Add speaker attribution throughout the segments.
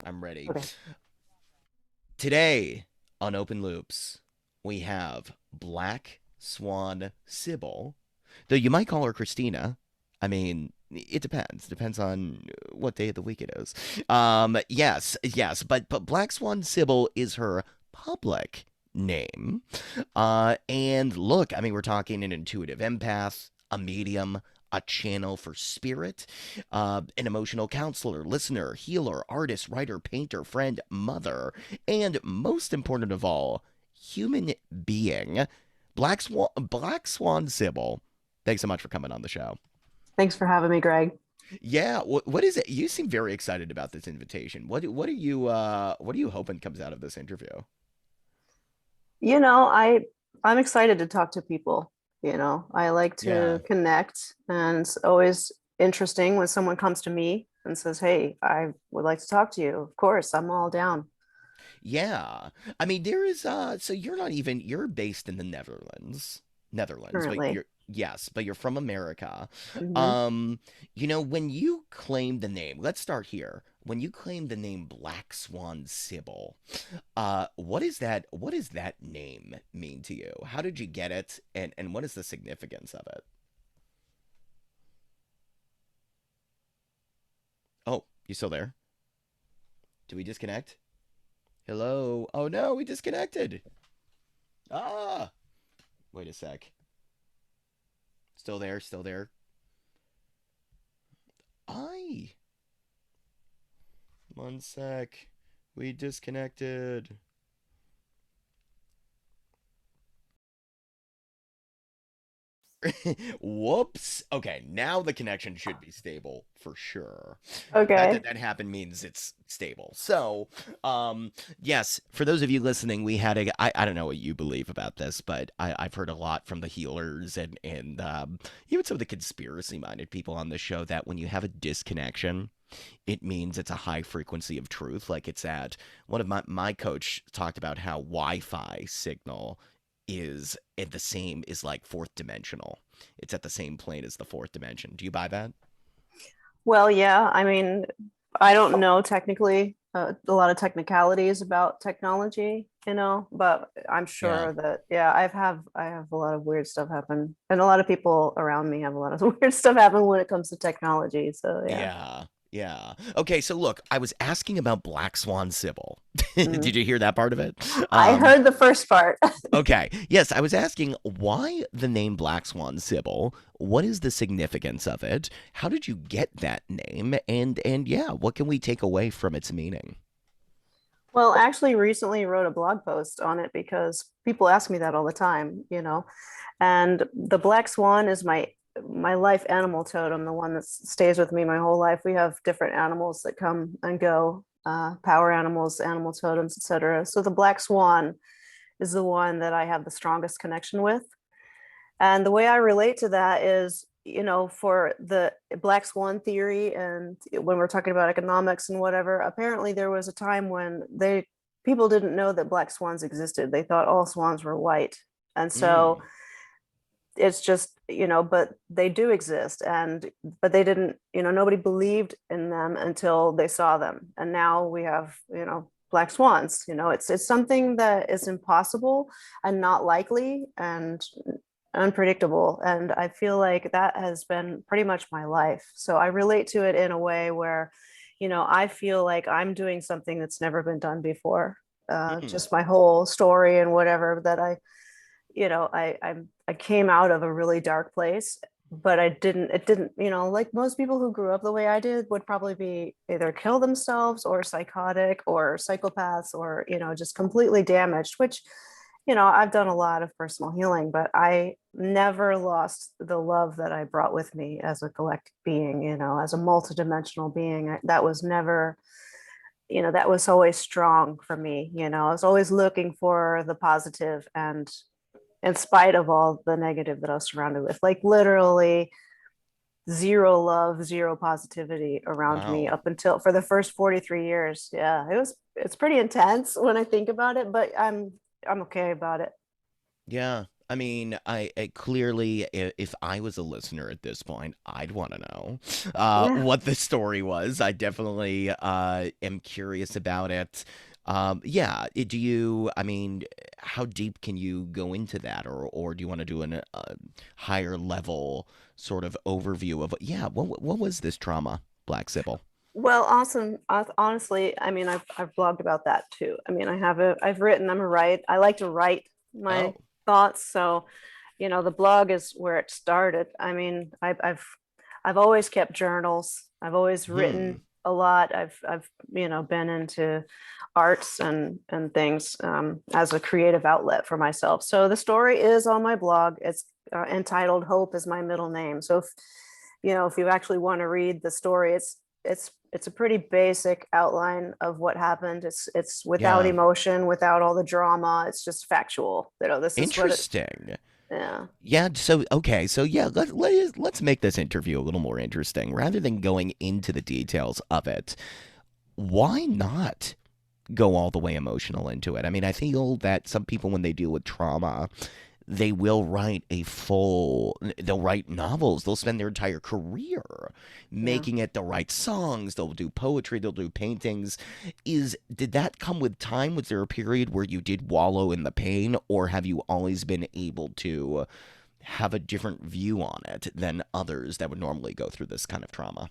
Speaker 1: I'm ready.
Speaker 2: Okay.
Speaker 1: Today on Open Loops, we have Black Swan Sybil, though you might call her Christina. I mean, it depends. Depends on what day of the week it is. Yes, but Black Swan Sybil is her public name. And look, I mean, we're talking an intuitive empath, a medium, a channel for spirit, an emotional counselor, listener, healer, artist, writer, painter, friend, mother, and most important of all, human being. Black Swan Sybil. Thanks so much for coming on the show.
Speaker 2: Thanks for having me, Greg.
Speaker 1: Yeah, what is it? You seem very excited about this invitation. What are you hoping comes out of this interview?
Speaker 2: You know, I I'm excited to talk to people. I like
Speaker 1: Yeah.
Speaker 2: to connect, and it's always interesting when someone comes to me and says, "Hey, I would like to talk to you." Of course, I'm all down.
Speaker 1: Yeah. I mean, there is so you're based in the Netherlands. Netherlands, but
Speaker 2: Currently.
Speaker 1: you're from America.
Speaker 2: Hmm.
Speaker 1: Um, when you claim the name, let's start here. When you claim the name Black Swan Sybil, what does that name mean to you? How did you get it and what is the significance of it? Oh, you still there? Do we disconnect? Hello? Oh no, we disconnected. Ah, wait a sec. Still there, still there. I. One sec. We disconnected. Whoops. Okay, now the connection should be stable for sure.
Speaker 2: Okay.
Speaker 1: That happened means it's stable. So, yes, for those of you listening, we had I don't know what you believe about this, but I've heard a lot from the healers and even some of the conspiracy minded people on the show that when you have a disconnection, it means it's a high frequency of truth. Like it's at one of my coach talked about how Wi-Fi signal is at the same is like fourth dimensional. It's at the same plane as the fourth dimension. Do you buy that?
Speaker 2: Well, yeah, I mean, I don't know technically a lot of technicalities about technology, but I'm
Speaker 1: Yeah.
Speaker 2: sure that yeah, I have a lot of weird stuff happen, and a lot of people around me have a lot of weird stuff happen when it comes to technology. So yeah.
Speaker 1: Yeah. Yeah. Okay, so look, I was asking about Black Swan Sybil.
Speaker 2: Mhm.
Speaker 1: Did you hear that part of it?
Speaker 2: I
Speaker 1: Um,
Speaker 2: heard the first part.
Speaker 1: okay. Yes, I was asking why the name Black Swan Sybil? What is the significance of it? How did you get that name? And yeah, what can we take away from its meaning?
Speaker 2: Well, actually, recently wrote a blog post on it because people ask me that all the time, and the black swan is my life animal totem, the one that stays with me my whole life. We have different animals that come and go, power animals, animal totems, etc. So the black swan is the one that I have the strongest connection with. And the way I relate to that is, for the black swan theory, and when we're talking about economics and whatever, apparently there was a time when they people didn't know that black swans existed. They thought all swans were white. And so
Speaker 1: Mm.
Speaker 2: it's just, but they do exist, and but they didn't, nobody believed in them until they saw them. And now we have, black swans. It's something that is impossible and not likely and unpredictable, and I feel like that has been pretty much my life. So I relate to it in a way where, I feel like I'm doing something that's never been done before.
Speaker 1: Mm.
Speaker 2: Just my whole story and whatever that I came out of a really dark place, but it didn't, like most people who grew up the way I did would probably be either kill themselves or psychotic or psychopaths or, just completely damaged, which, I've done a lot of personal healing, but I never lost the love that I brought with me as a galactic being, as a multidimensional being. That was never, that was always strong for me. I was always looking for the positive, and in spite of all the negative that I was surrounded with, like literally zero love, zero positivity around me
Speaker 1: Wow.
Speaker 2: up until for the first 43 years. Yeah, it's pretty intense when I think about it, but I'm okay about it.
Speaker 1: Yeah. I mean, I clearly, if I was a listener at this point, I'd want to know
Speaker 2: Yeah.
Speaker 1: what the story was. I definitely am curious about it. Yeah, do you? I mean, how deep can you go into that, or do you want to do an higher level sort of overview of? Yeah, what was this trauma, Black Sybil?
Speaker 2: Well, awesome. Honestly, I mean, I've blogged about that too. I mean, I've written. I'm a write. I like to write
Speaker 1: Oh,
Speaker 2: my thoughts. So, the blog is where it started. I mean, I've always kept journals. I've always
Speaker 1: hmm,
Speaker 2: written a lot. I've been into arts and things as a creative outlet for myself. So the story is on my blog. It's entitled "Hope is my middle name." So if you actually want to read the story, it's a pretty basic outline of what happened. It's without
Speaker 1: yeah,
Speaker 2: emotion, without all the drama. It's just factual. This is what it.
Speaker 1: interesting.
Speaker 2: Yeah.
Speaker 1: Yeah, so okay, so yeah, let's make this interview a little more interesting. Rather than going into the details of it, why not go all the way emotional into it? I mean, I feel that some people when they deal with trauma, they will write they'll write novels, they'll spend their entire career
Speaker 2: Yeah.
Speaker 1: making it, they'll write songs, they'll do poetry, they'll do paintings. Did that come with time? Was there a period where you did wallow in the pain, or have you always been able to have a different view on it than others that would normally go through this kind of trauma?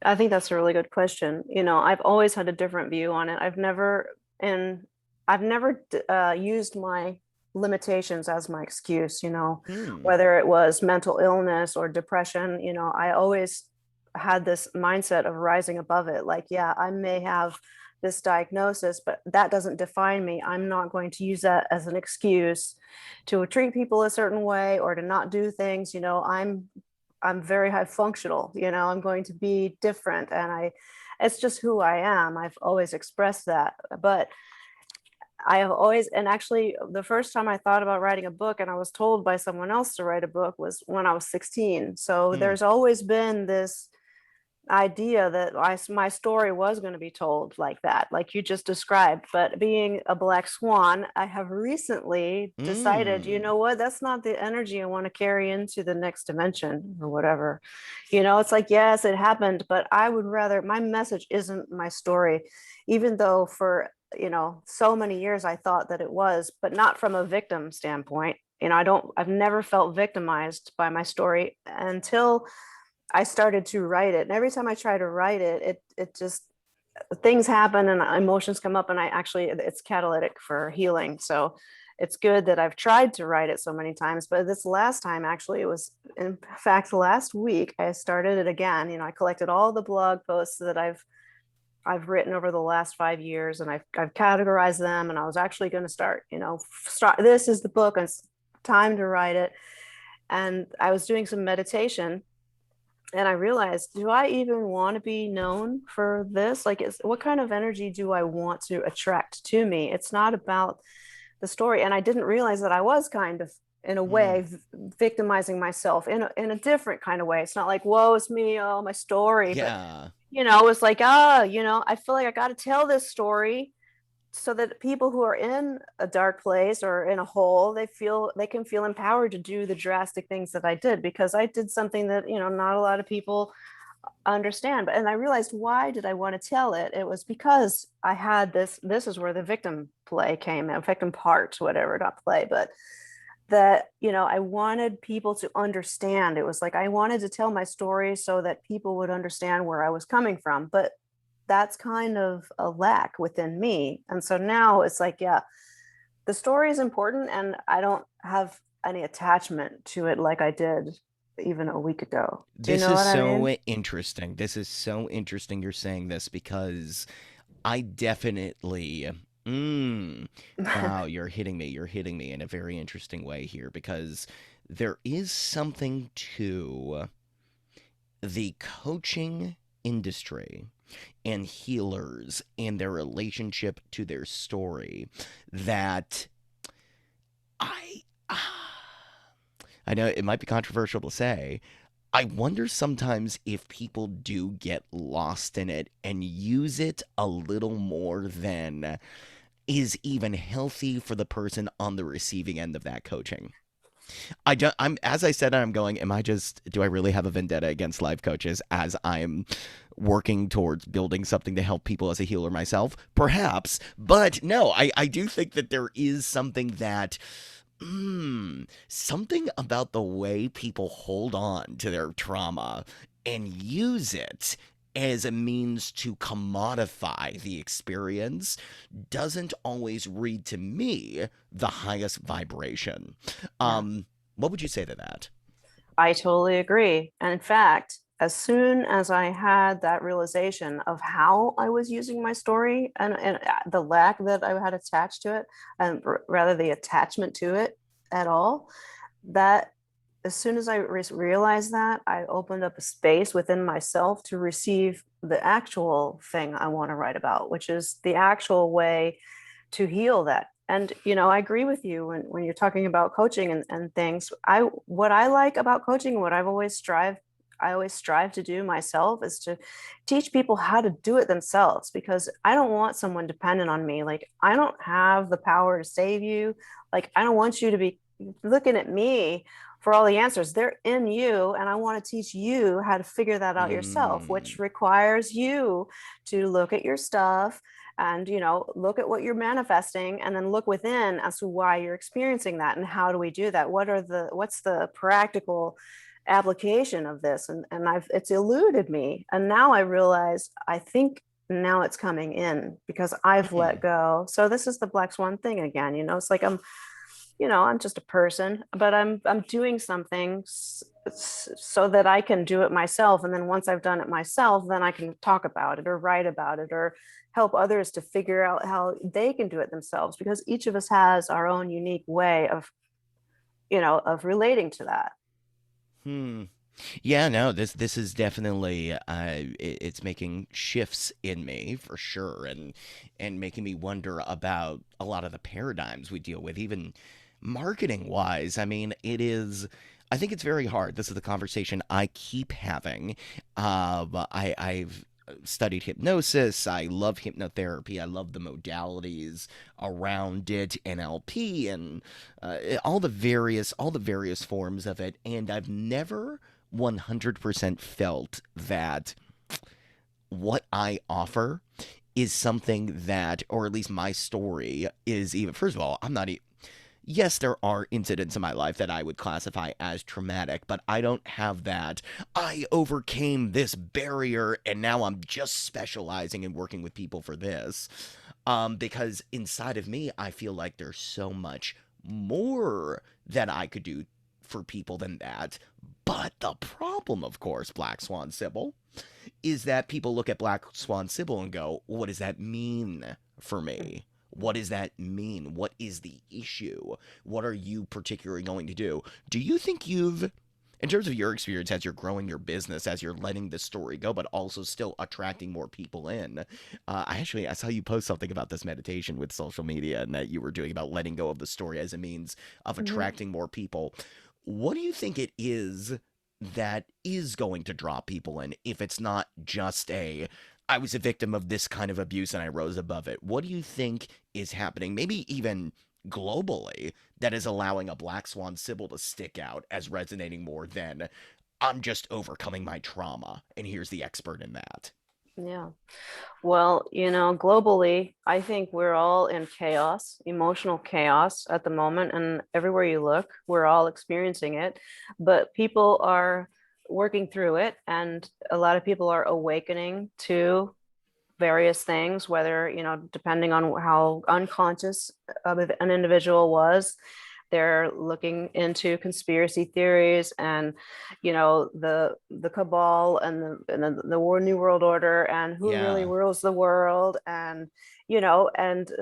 Speaker 2: I think that's a really good question. I've always had a different view on it. And I've never used my limitations as my excuse,
Speaker 1: Hmm.
Speaker 2: whether it was mental illness or depression. I always had this mindset of rising above it. Like, yeah, I may have this diagnosis, but that doesn't define me. I'm not going to use that as an excuse to treat people a certain way or to not do things. I'm very high functional. I'm going to be different, and it's just who I am. I've always expressed that. But I have always, and actually the first time I thought about writing a book and I was told by someone else to write a book was when I was 16. So
Speaker 1: Hmm.
Speaker 2: there's always been this idea that my story was going to be told like that, like you just described. But being a black swan, I have recently decided, you
Speaker 1: Hmm.
Speaker 2: know what, that's not the energy I want to carry into the next dimension or whatever. It's like, yes, it happened, but I would rather, my message isn't my story, even though for, so many years I thought that it was, but not from a victim standpoint. I've never felt victimized by my story until I started to write it. And every time I try to write it, it just things happen and emotions come up, and it's catalytic for healing. So it's good that I've tried to write it so many times. But this last time, actually, it was in fact last week, I started it again. I collected all the blog posts that I've written over the last 5 years, and I've categorized them. And I was actually going to start. This is the book, and it's time to write it. And I was doing some meditation, and I realized, do I even want to be known for this? Like, what kind of energy do I want to attract to me? It's not about the story. And I didn't realize that I was kind of, in a
Speaker 1: Hmm.
Speaker 2: way, victimizing myself in a different kind of way. It's not like, whoa, it's me, oh, my story. But,
Speaker 1: Yeah.
Speaker 2: it's like, I feel like I got to tell this story so that people who are in a dark place or in a hole, they can feel empowered to do the drastic things that I did, because I did something that not a lot of people understand. But and I realized, why did I want to tell it? It was because I had this is where the victim play came in, victim part, whatever, not play, but that I wanted people to understand. It was like I wanted to tell my story so that people would understand where I was coming from. But that's kind of a lack within me. And so now it's like, yeah, the story is important, and I don't have any attachment to it like I did even a week ago. Do you
Speaker 1: This
Speaker 2: know
Speaker 1: is
Speaker 2: what I
Speaker 1: so
Speaker 2: mean?
Speaker 1: interesting. This is so interesting you're saying this because I definitely. Mm, wow, you're hitting me. You're hitting me in a very interesting way here because there is something to the coaching industry and healers and their relationship to their story that I. I know it might be controversial to say, I wonder sometimes if people do get lost in it and use it a little more than is even healthy for the person on the receiving end of that coaching. I just, I'm as I said, I'm going. Am I just? Do I really have a vendetta against life coaches as I'm working towards building something to help people as a healer myself? Perhaps, but no. I do think that there is something that. Something about the way people hold on to their trauma and use it as a means to commodify the experience doesn't always read to me the highest vibration.
Speaker 2: Yeah.
Speaker 1: Um, what would you say to that?
Speaker 2: I totally agree. And in fact, as soon as I had that realization of how I was using my story and the lack that I had attached to it, and rather the attachment to it at all, that as soon as I realized that, I opened up a space within myself to receive the actual thing I want to write about, which is the actual way to heal that. And I agree with you when you're talking about coaching and things. What I like about coaching, what I always strive to do myself is to teach people how to do it themselves, because I don't want someone dependent on me. Like, I don't have the power to save you. Like, I don't want you to be looking at me for all the answers. They're in you, and I want to teach you how to figure that out yourself,
Speaker 1: Mm,
Speaker 2: which requires you to look at your stuff and look at what you're manifesting, and then look within as to why you're experiencing that, and how do we do that, what's the practical application of this. And it's eluded me, and now I realize, I think now it's coming in because I've let
Speaker 1: mm,
Speaker 2: go. So this is the black swan thing again. It's like I'm just a person, but I'm doing something so that I can do it myself. And then once I've done it myself, then I can talk about it or write about it or help others to figure out how they can do it themselves, because each of us has our own unique way of relating to that.
Speaker 1: hmm. Yeah, no, this is definitely it's making shifts in me for sure, and making me wonder about a lot of the paradigms we deal with, even marketing wise. I mean, it is. I think it's very hard. This is the conversation I keep having. I've studied hypnosis. I love hypnotherapy. I love the modalities around it, NLP, and all the various forms of it. And I've never 100% felt that what I offer is something that, or at least my story is even, first of all, I'm not, yes, there are incidents in my life that I would classify as traumatic, but I don't have that. I overcame this barrier and now I'm just specializing and working with people for this. Because inside of me, I feel like there's so much more that I could do for people than that. But the problem, of course, Black Swan Sybil, is that people look at Black Swan Sybil and go, what does that mean for me? What does that mean? What is the issue? What are you particularly going to do? Do you think you've, in terms of your experience as you're growing your business, as you're letting this story go, but also still attracting more people in? I saw you post something about this meditation with social media and that you were doing about letting go of the story as a means of
Speaker 2: Mhm.
Speaker 1: attracting more people. What do you think it is that is going to draw people in if it's not just a I was a victim of this kind of abuse and I rose above it? What do you think is happening, maybe even globally, that is allowing a Black Swan Sybil to stick out as resonating more than I'm just overcoming my trauma and here's the expert in that?
Speaker 2: Yeah. Well, globally, I think we're all in chaos, emotional chaos at the moment. And everywhere you look, we're all experiencing it. But people are working through it. And a lot of people are awakening to various things, whether, depending on how unconscious of an individual was. They're looking into conspiracy theories and, the cabal and the new world order and who really
Speaker 1: Yeah.
Speaker 2: rules the world. And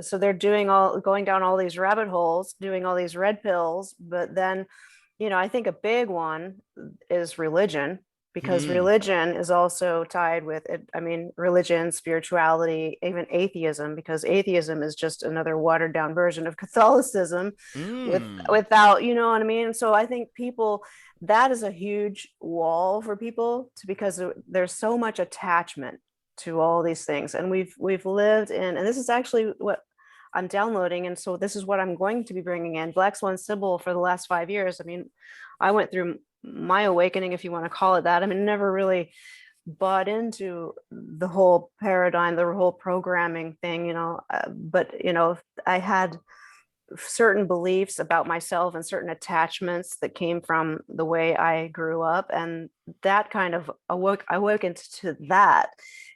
Speaker 2: so they're going down all these rabbit holes, doing all these red pills. But then, I think a big one is religion, because
Speaker 1: Hmm.
Speaker 2: religion is also tied with it. I mean, religion, spirituality, even atheism, because atheism is just another watered down version of Catholicism
Speaker 1: Hmm.
Speaker 2: without, you know what I mean? So I think people, that is a huge wall for people to, because there's so much attachment to all these things. And we've lived in, and this is actually what I'm downloading. And so this is what I'm going to be bringing in. Black Swan Sybil for the last 5 years. I mean, I went through my awakening, if you want to call it that. I mean, never really bought into the whole paradigm, the whole programming thing, but, I had certain beliefs about myself and certain attachments that came from the way I grew up. And that kind of awoke to that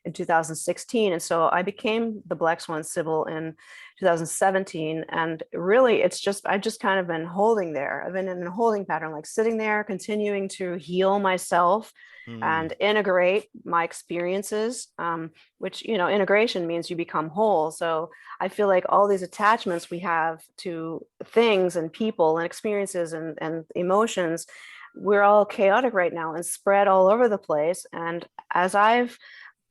Speaker 2: in 2016. And so I became the Black Swan Sybil in 2017. And really, I've just kind of been holding there. I've been in a holding pattern, like sitting there, continuing to heal myself
Speaker 1: Hmm.
Speaker 2: and integrate my experiences, which, integration means you become whole. So I feel like all these attachments we have to things and people and experiences and emotions, we're all chaotic right now and spread all over the place. And as I've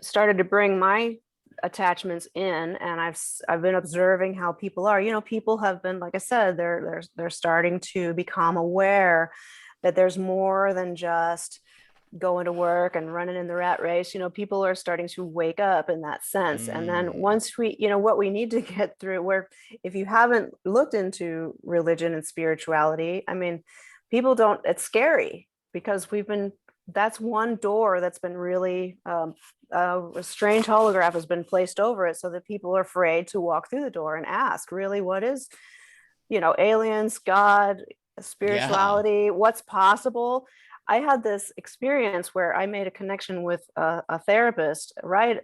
Speaker 2: started to bring my attachments in, and I've been observing how people are, people have been, like I said, they're starting to become aware that there's more than just going to work and running in the rat race. People are starting to wake up in that sense. And then
Speaker 1: Hmm.
Speaker 2: once we, what we need to get through, where if you haven't looked into religion and spirituality, I mean, people don't, it's scary because that's one door that's been really, a strange holograph has been placed over it so that people are afraid to walk through the door and ask, really, what is, aliens, God,
Speaker 1: Yeah.
Speaker 2: spirituality, what's possible. I had this experience where I made a connection with a therapist right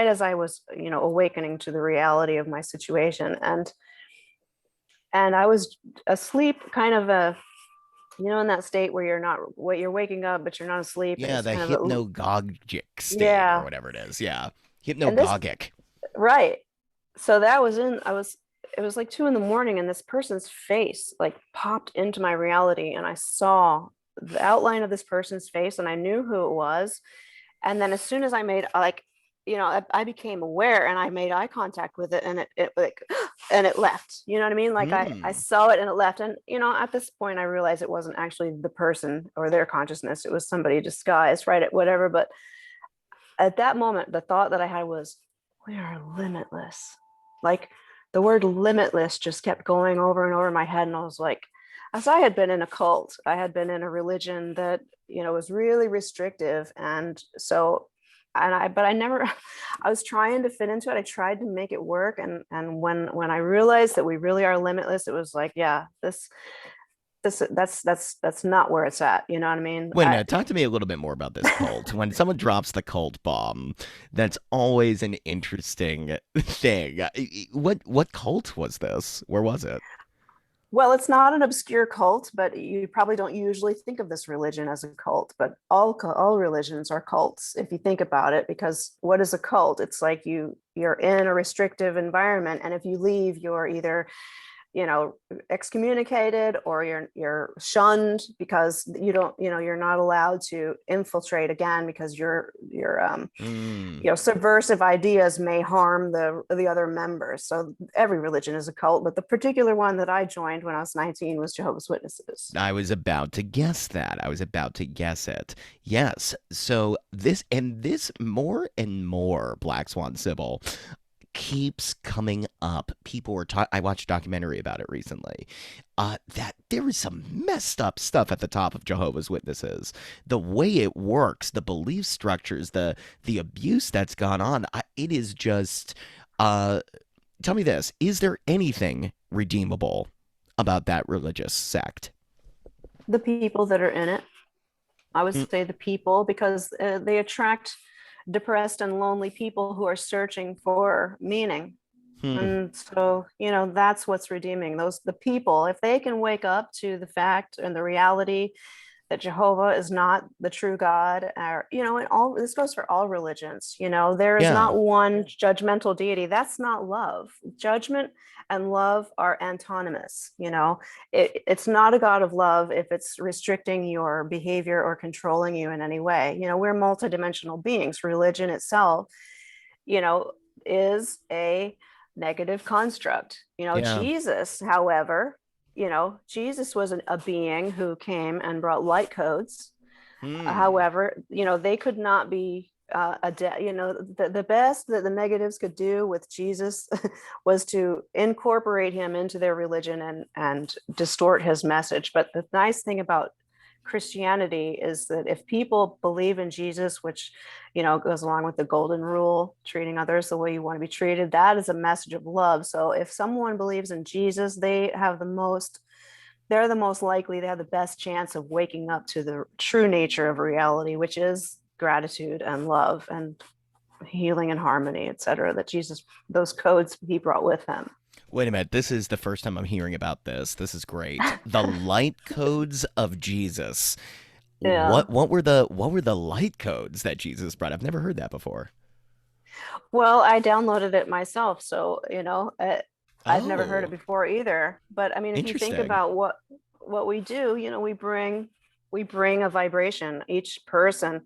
Speaker 2: as I was, awakening to the reality of my situation. And I was asleep, kind of in that state where you're waking up, but you're not asleep. And
Speaker 1: Yeah,
Speaker 2: it's
Speaker 1: the
Speaker 2: kind of
Speaker 1: hypnagogic state or
Speaker 2: yeah.
Speaker 1: whatever it is. Yeah.
Speaker 2: And this,
Speaker 1: Hypnagogic.
Speaker 2: right. So that was it was like 2 a.m. and this person's face like popped into my reality. And I saw the outline of this person's face and I knew who it was. And then as soon as I made like, I became aware and I made eye contact with it, and it like, and it left, you know what I mean? Like I
Speaker 1: Hmm.
Speaker 2: saw it and it left. And, at this point I realized it wasn't actually the person or their consciousness. It was somebody disguised, right? At whatever. But at that moment, the thought that I had was, we are limitless. Like the word limitless just kept going over and over in my head. And I was like, as I had been in a cult, I had been in a religion that, was really restrictive. And so, but I never, I was trying to fit into it. I tried to make it work. And when I realized that we really are limitless, it was like, yeah, that's not where it's at. You know what I mean?
Speaker 1: Wait a minute. Talk to me a little bit more about this cult. When someone drops the cult bomb, that's always an interesting thing. What cult was this? Where was it?
Speaker 2: Well, it's not an obscure cult, but you probably don't usually think of this religion as a cult. But all religions are cults if you think about it. Because what is a cult? It's like you're in a restrictive environment, and if you leave, you're either excommunicated or you're shunned because you don't, you're not allowed to infiltrate again because your
Speaker 1: Hmm.
Speaker 2: subversive ideas may harm the other members. So every religion is a cult, but the particular one that I joined when I was 19 was Jehovah's Witnesses.
Speaker 1: I was about to guess that. I was about to guess it. Yes. So this more and more Black Swan Sybil keeps coming up. People were talking. I watched a documentary about it recently. That there is some messed up stuff at the top of Jehovah's Witnesses. The way it works, the belief structures, the abuse that's gone on. It is just. Uh, Tell me this: is there anything redeemable about that religious sect?
Speaker 2: The people that are in it, I would
Speaker 1: Mm,
Speaker 2: say the people, because they attract depressed and lonely people who are searching for meaning.
Speaker 1: hmm.
Speaker 2: And so, that's what's redeeming the people. If they can wake up to the fact and the reality that Jehovah is not the true God, or, and all this goes for all religions. There is
Speaker 1: Yeah.
Speaker 2: not one judgmental deity. That's not love. Judgment and love are antonymous. It's not a God of love if it's restricting your behavior or controlling you in any way. We're multidimensional beings. Religion itself, you know, is a negative construct.
Speaker 1: Yeah.
Speaker 2: Jesus, however, Jesus was a being who came and brought light codes.
Speaker 1: Hmm.
Speaker 2: However, they could not be the best that the negatives could do with Jesus was to incorporate him into their religion and distort his message. But the nice thing about Christianity is that if people believe in Jesus, which goes along with the golden rule, treating others the way you want to be treated, that is a message of love. So if someone believes in Jesus, they're the most likely, they have the best chance of waking up to the true nature of reality, which is gratitude and love and healing and harmony, etc. That Jesus, those codes he brought with him.
Speaker 1: Wait a minute. This is the first time I'm hearing about this. This is great. The light codes of Jesus.
Speaker 2: Yeah.
Speaker 1: What were the light codes that Jesus brought? I've never heard that before.
Speaker 2: Well, I downloaded it myself, so I'd never heard it
Speaker 1: Oh,
Speaker 2: before either. But I mean, if you think
Speaker 1: interesting.
Speaker 2: about what we do, we bring a vibration. Each person,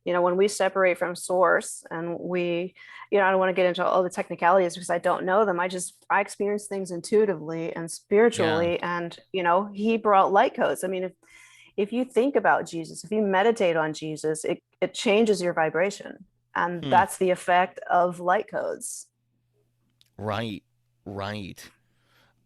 Speaker 2: when we separate from source, and I don't want to get into all the technicalities because I don't know them. I experience things intuitively and
Speaker 1: Yeah.
Speaker 2: spiritually, and he brought light codes. I mean, if you think about Jesus, if you meditate on Jesus, it changes your vibration. And
Speaker 1: Hmm.
Speaker 2: that's the effect of light codes.
Speaker 1: Right. Right.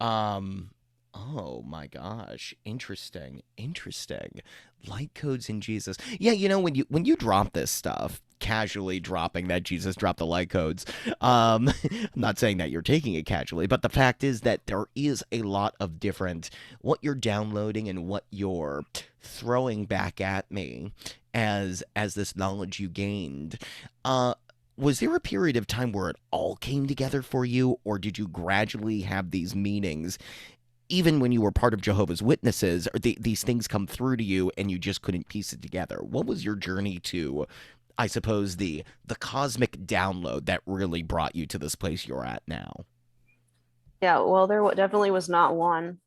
Speaker 1: Um, oh my gosh, interesting, interesting. Light codes in Jesus. Yeah, when you drop this stuff, casually dropping that Jesus dropped the light codes. I'm not saying that you're taking it casually, but the fact is that there is a lot of different what you're downloading and what you're throwing back at me as this knowledge you gained. Uh was there a period of time where it all came together for you, or did you gradually have these meanings even when you were part of Jehovah's Witnesses, or these things come through to you and you just couldn't piece it together? What was your journey to, I suppose, the cosmic download that really brought you to this place you're at now?
Speaker 2: Yeah, well, definitely was not one.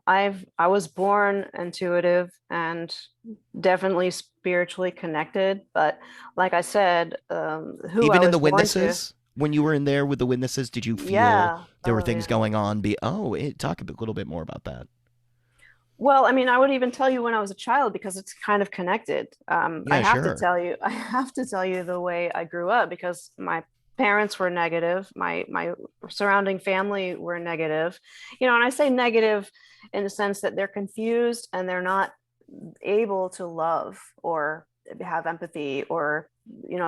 Speaker 2: I was born intuitive and definitely spiritually connected, but like I said, who I
Speaker 1: Even in
Speaker 2: was
Speaker 1: the
Speaker 2: born to,
Speaker 1: Witnesses, when you were in there with the Witnesses, did you feel
Speaker 2: yeah,
Speaker 1: there were
Speaker 2: oh
Speaker 1: things
Speaker 2: yeah.
Speaker 1: going on? Talk a little bit more about that.
Speaker 2: Well, I mean, I would even tell you when I was a child because it's kind of connected. I
Speaker 1: Yeah,
Speaker 2: have to
Speaker 1: sure.
Speaker 2: tell you, I have to tell you the way I grew up because my parents were negative, my surrounding family were negative, and I say negative in the sense that they're confused and they're not able to love or have empathy or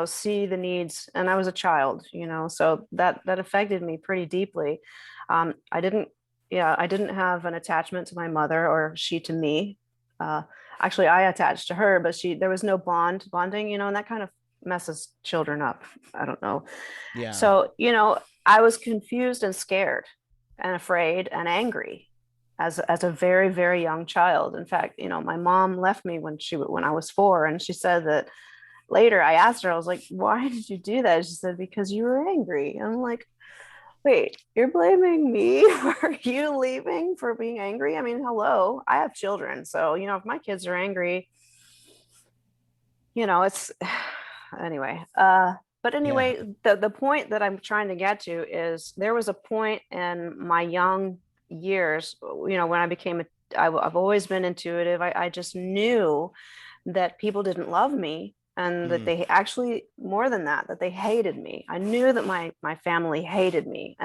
Speaker 2: see the needs. And I was a child, so that affected me pretty deeply. I didn't Yeah, I didn't have an attachment to my mother or she to me. uh, Actually, I attached to her, but there was no bonding, and that kind of messes children up. I don't know.
Speaker 1: Yeah.
Speaker 2: So I was confused and scared and afraid and angry as a very, very young child. In fact, my mom left me when I was 4, and she said that later. I asked her, I was like, why did you do that? She said, because you were angry. And I'm like, wait, you're blaming me for you leaving for being angry? I mean, hello, I have children, so if my kids are angry, it's anyway. But
Speaker 1: Yeah.
Speaker 2: anyway, the point that I'm trying to get to is there was a point in my young years, when I became I've always been intuitive. I just knew that people didn't love me, and that
Speaker 1: Hmm.
Speaker 2: they actually, more than that they hated me. I knew that my family hated me,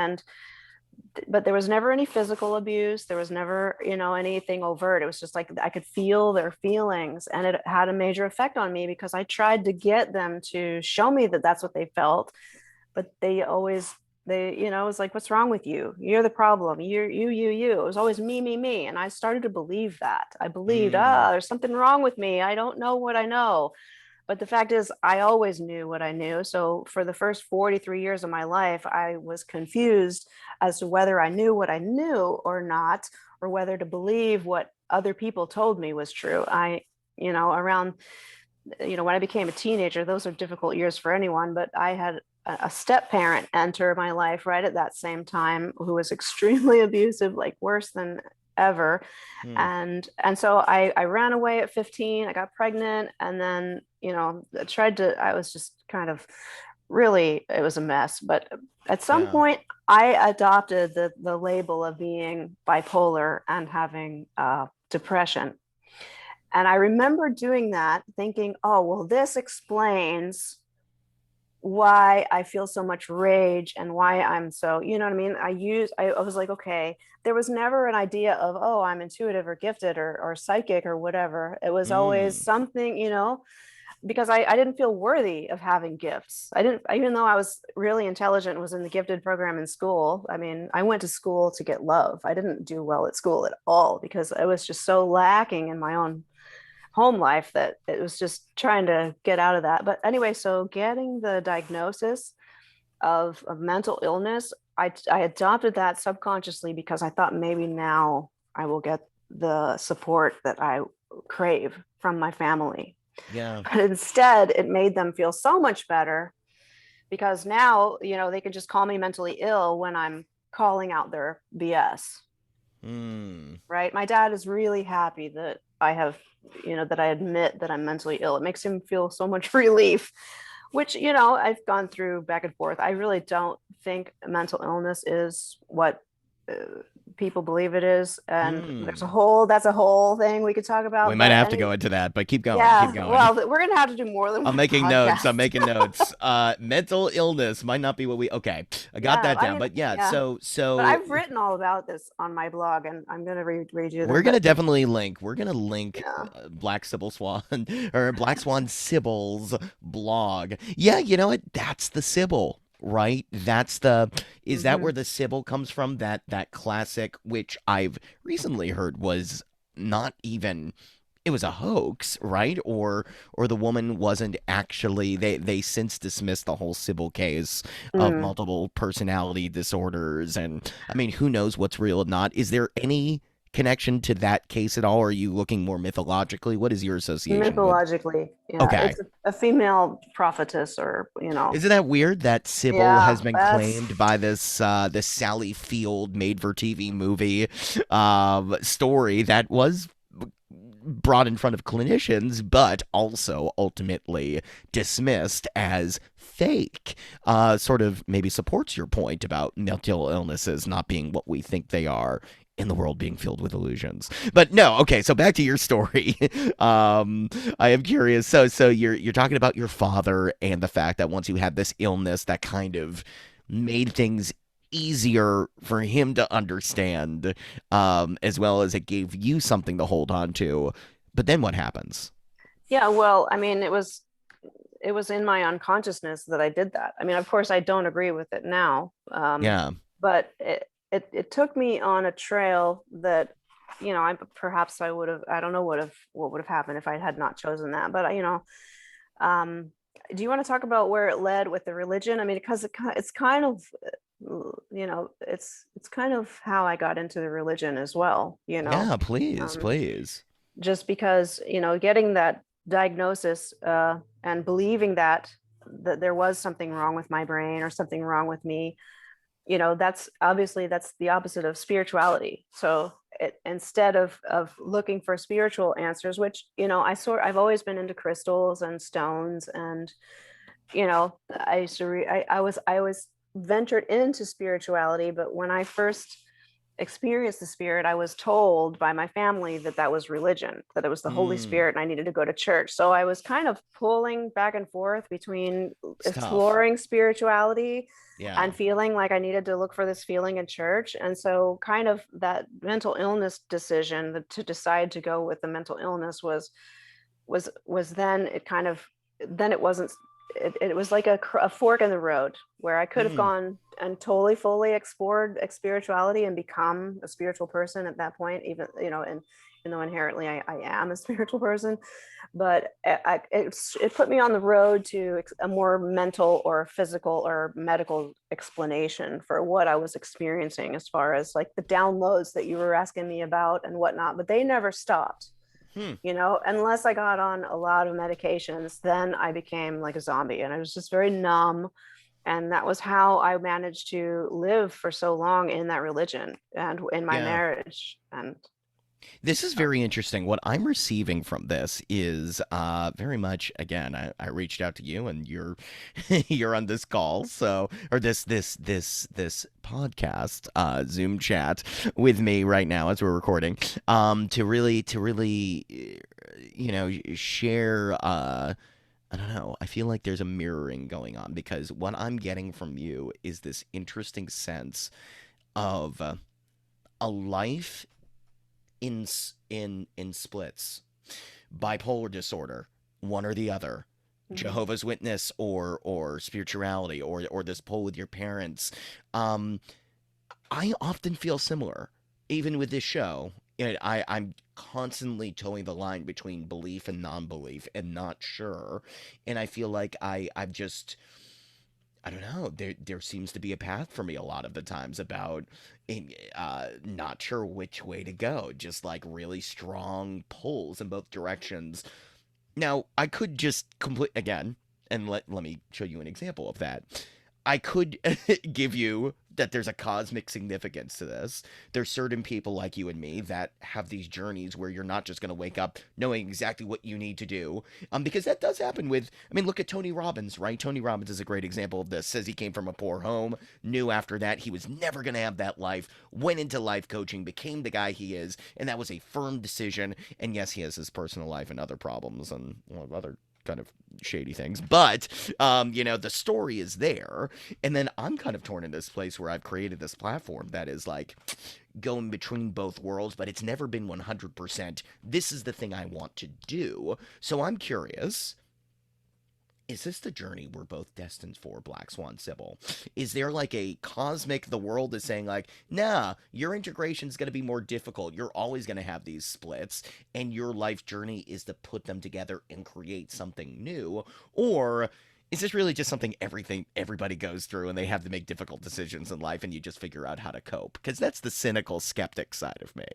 Speaker 2: but there was never any physical abuse. There was never, anything overt. It was just like I could feel their feelings, and it had a major effect on me because I tried to get them to show me that that's what they felt, but it was like, what's wrong with you? You're the problem. You. It was always me, me, me. And I started to believe that. I believed,
Speaker 1: Hmm.
Speaker 2: there's something wrong with me. I don't know what I know. But the fact is, I always knew what I knew. So for the first 43 years of my life, I was confused as to whether I knew what I knew or not, or whether to believe what other people told me was true. Around, when I became a teenager, those are difficult years for anyone, but I had a step parent enter my life right at that same time who was extremely abusive, like worse than ever.
Speaker 1: Hmm.
Speaker 2: And so I ran away at 15. I got pregnant, and then I was just kind of, really, it was a mess. But at some
Speaker 1: Yeah.
Speaker 2: point I adopted the label of being bipolar and having depression. And I remember doing that, thinking, oh, well, this explains why I feel so much rage and why I'm so, you know what I mean? I was like, okay, there was never an idea of, oh, I'm intuitive or gifted or psychic or whatever. It was always
Speaker 1: Mm,
Speaker 2: something, because I didn't feel worthy of having gifts. I didn't, even though I was really intelligent and was in the gifted program in school. I mean, I went to school to get love. I didn't do well at school at all because I was just so lacking in my own home life that it was just trying to get out of that. But anyway, so getting the diagnosis of mental illness, I adopted that subconsciously because I thought maybe now I will get the support that I crave from my family.
Speaker 1: yeah.
Speaker 2: But instead, it made them feel so much better because now, they can just call me mentally ill when I'm calling out their BS,
Speaker 1: Mm,
Speaker 2: right? My dad is really happy that that I admit that I'm mentally ill. It makes him feel so much relief, which, I've gone through back and forth. I really don't think mental illness is what uh, people believe it is. And
Speaker 1: hmm.
Speaker 2: that's a whole thing we could talk
Speaker 1: We
Speaker 2: about.
Speaker 1: might
Speaker 2: But
Speaker 1: have to go into that, but keep going. Keep
Speaker 2: yeah,
Speaker 1: going.
Speaker 2: well, we're going to have to do more than
Speaker 1: I'm
Speaker 2: one
Speaker 1: making notes. I'm
Speaker 2: podcast.
Speaker 1: making notes. Mental illness might not be what we. Okay, I got
Speaker 2: Yeah,
Speaker 1: that
Speaker 2: I
Speaker 1: down.
Speaker 2: mean,
Speaker 1: But yeah,
Speaker 2: yeah.
Speaker 1: so
Speaker 2: But
Speaker 1: so
Speaker 2: I've written all about this on my blog, and I'm going to read you
Speaker 1: we're gonna
Speaker 2: the
Speaker 1: definitely link. We're gonna link
Speaker 2: yeah.
Speaker 1: Black Sybil Swan or Black Swan Sibyl's blog. Yeah, you know what? That's the Sybil, right? That's the. Is that
Speaker 2: Hmm.
Speaker 1: where the Sybil comes from? That classic, which I've recently heard was not even. It was a hoax, right? Or the woman wasn't actually. They since dismissed the whole Sybil case of
Speaker 2: Mm.
Speaker 1: multiple personality disorders, and I mean, who knows what's real or not? Is there any connection to that case at all? Or are you looking more mythologically? What is your association with?
Speaker 2: Mythologically, yeah,
Speaker 1: Okay.
Speaker 2: it's a female prophetess, or
Speaker 1: Isn't that weird that Sybil
Speaker 2: yeah,
Speaker 1: has been
Speaker 2: that's
Speaker 1: claimed by this Sally Field made for TV movie story that was brought in front of clinicians, but also ultimately dismissed as fake. Sort of maybe supports your point about mental illnesses not being what we think they are in the world being filled with illusions. But no, okay, so back to your story. um, I am curious. So you're talking about your father and the fact that once you had this illness that kind of made things easier for him to understand, as well as it gave you something to hold on to. But then what happens?
Speaker 2: yeah. Well, I mean, it was in my unconsciousness that I did that. I mean, of course, I don't agree with it now,
Speaker 1: Yeah.
Speaker 2: but it took me on a trail that, I perhaps I would have. I don't know what would have happened if I had not chosen that. But um, do you want to talk about where it led with the religion? I mean, because it's kind of, it's kind of how I got into the religion as well.
Speaker 1: Yeah, please,
Speaker 2: Um,
Speaker 1: please.
Speaker 2: just because, getting that diagnosis and believing that there was something wrong with my brain or something wrong with me, that's the opposite of spirituality. So instead of looking for spiritual answers, which, I've always been into crystals and stones, and I used to I was ventured into spirituality, but when I first experienced the spirit, I was told by my family that that was religion, that it was the Holy
Speaker 1: Hmm.
Speaker 2: Spirit and I needed to go to church. So I was kind of pulling back and forth between
Speaker 1: It's tough.
Speaker 2: exploring spirituality
Speaker 1: Yeah.
Speaker 2: and feeling like I needed to look for this feeling in church. And so kind of that mental illness decision to decide to go with the mental illness was then it kind of, then it wasn't, it was like a fork in the road where I could have
Speaker 1: Hmm.
Speaker 2: gone and totally fully explored spirituality and become a spiritual person at that point, even, and though inherently I am a spiritual person, but it put me on the road to a more mental or physical or medical explanation for what I was experiencing, as far as like the downloads that you were asking me about and whatnot, but they never stopped.
Speaker 1: Hmm.
Speaker 2: Unless I got on a lot of medications, then I became like a zombie and I was just very numb. And that was how I managed to live for so long in that religion and in my
Speaker 1: Yeah.
Speaker 2: marriage. And
Speaker 1: This is
Speaker 2: uh,
Speaker 1: very interesting. What I'm receiving from this is very much again, I reached out to you and you're you're on this call, so or this podcast, Zoom chat with me right now as we're recording. To really share I don't know. I feel like there's a mirroring going on because what I'm getting from you is this interesting sense of a life in splits, bipolar disorder, one or the other,
Speaker 2: Mhm.
Speaker 1: Jehovah's Witness or spirituality or this pull with your parents. Um, I often feel similar, even with this show. I'm constantly towing the line between belief and non-belief and not sure, and I feel like I've just I don't know. There seems to be a path for me a lot of the times about not sure which way to go. Just like really strong pulls in both directions. Now I could just complete again, and let me show you an example of that. I could give you that there's a cosmic significance to this. There's certain people like you and me that have these journeys where you're not just going to wake up knowing exactly what you need to do. Because that does happen with, I mean, look at Tony Robbins, right? Tony Robbins is a great example of this. Says he came from a poor home, knew after that he was never going to have that life, went into life coaching, became the guy he is, and that was a firm decision. And yes, he has his personal life and other problems and other kind of shady things. But the story is there. And then I'm kind of torn in this place where I've created this platform that is like going between both worlds, but it's never been 100%. This is the thing I want to do. So I'm curious. Is this the journey we're both destined for, Black Swan Sybil? Is there like a cosmic, the world is saying, like, nah, your integration is going to be more difficult. You're always going to have these splits, and your life journey is to put them together and create something new? Or is this really just something everybody goes through and they have to make difficult decisions in life and you just figure out how to cope? Because that's the cynical skeptic side of me.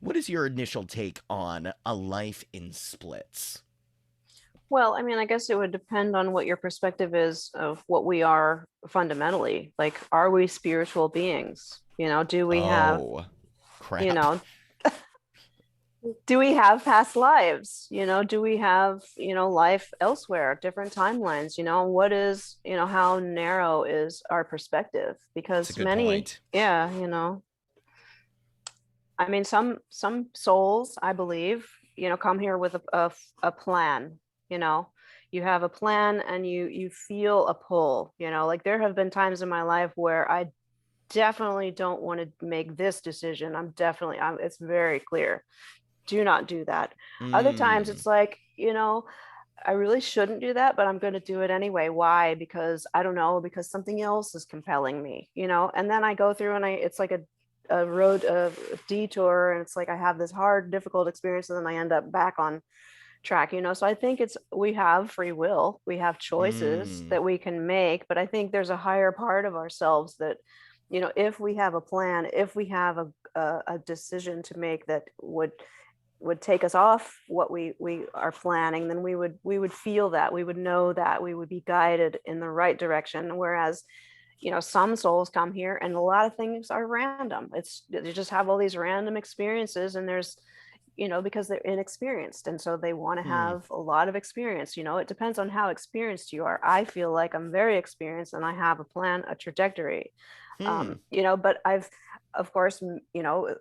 Speaker 1: What is your initial take on a life in splits?
Speaker 2: Well, I mean, I guess it would depend on what your perspective is of what we are fundamentally. Like, are we spiritual beings? Do we have,
Speaker 1: Oh,
Speaker 2: you
Speaker 1: crap.
Speaker 2: know, do we have past lives? Do we have, life elsewhere, different timelines? What is, how narrow is our perspective?
Speaker 1: That's a
Speaker 2: Because
Speaker 1: good
Speaker 2: many,
Speaker 1: point.
Speaker 2: yeah, I mean, some souls, I believe, come here with a plan. You know, you have a plan and you feel a pull. Like there have been times in my life where I definitely don't want to make this decision. It's very clear. Do not do that. Other times
Speaker 1: Mm,
Speaker 2: it's like, I really shouldn't do that, but I'm going to do it anyway. Why? Because I don't know, because something else is compelling me, and then I go through and it's like a road, a detour. And it's like, I have this hard, difficult experience and then I end up back on track, So I think we have free will, we have choices
Speaker 1: mm,
Speaker 2: that we can make, but I think there's a higher part of ourselves that, if we have a plan, if we have a decision to make that would take us off what we are planning, then we would feel that, we would know that, we would be guided in the right direction. Whereas, some souls come here and a lot of things are random. It's They just have all these random experiences, and there's, because they're inexperienced, and so they want to
Speaker 1: hmm,
Speaker 2: have a lot of experience. It depends on how experienced you are. I feel like I'm very experienced and I have a plan, a trajectory.
Speaker 1: hmm,
Speaker 2: But of course,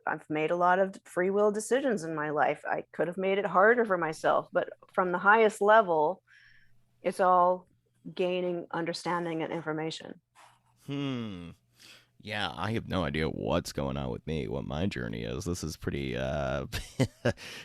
Speaker 2: I've made a lot of free will decisions in my life. I could have made it harder for myself, but from the highest level, it's all gaining understanding and information.
Speaker 1: hmm. Yeah, I have no idea what's going on with me, what my journey is. This is pretty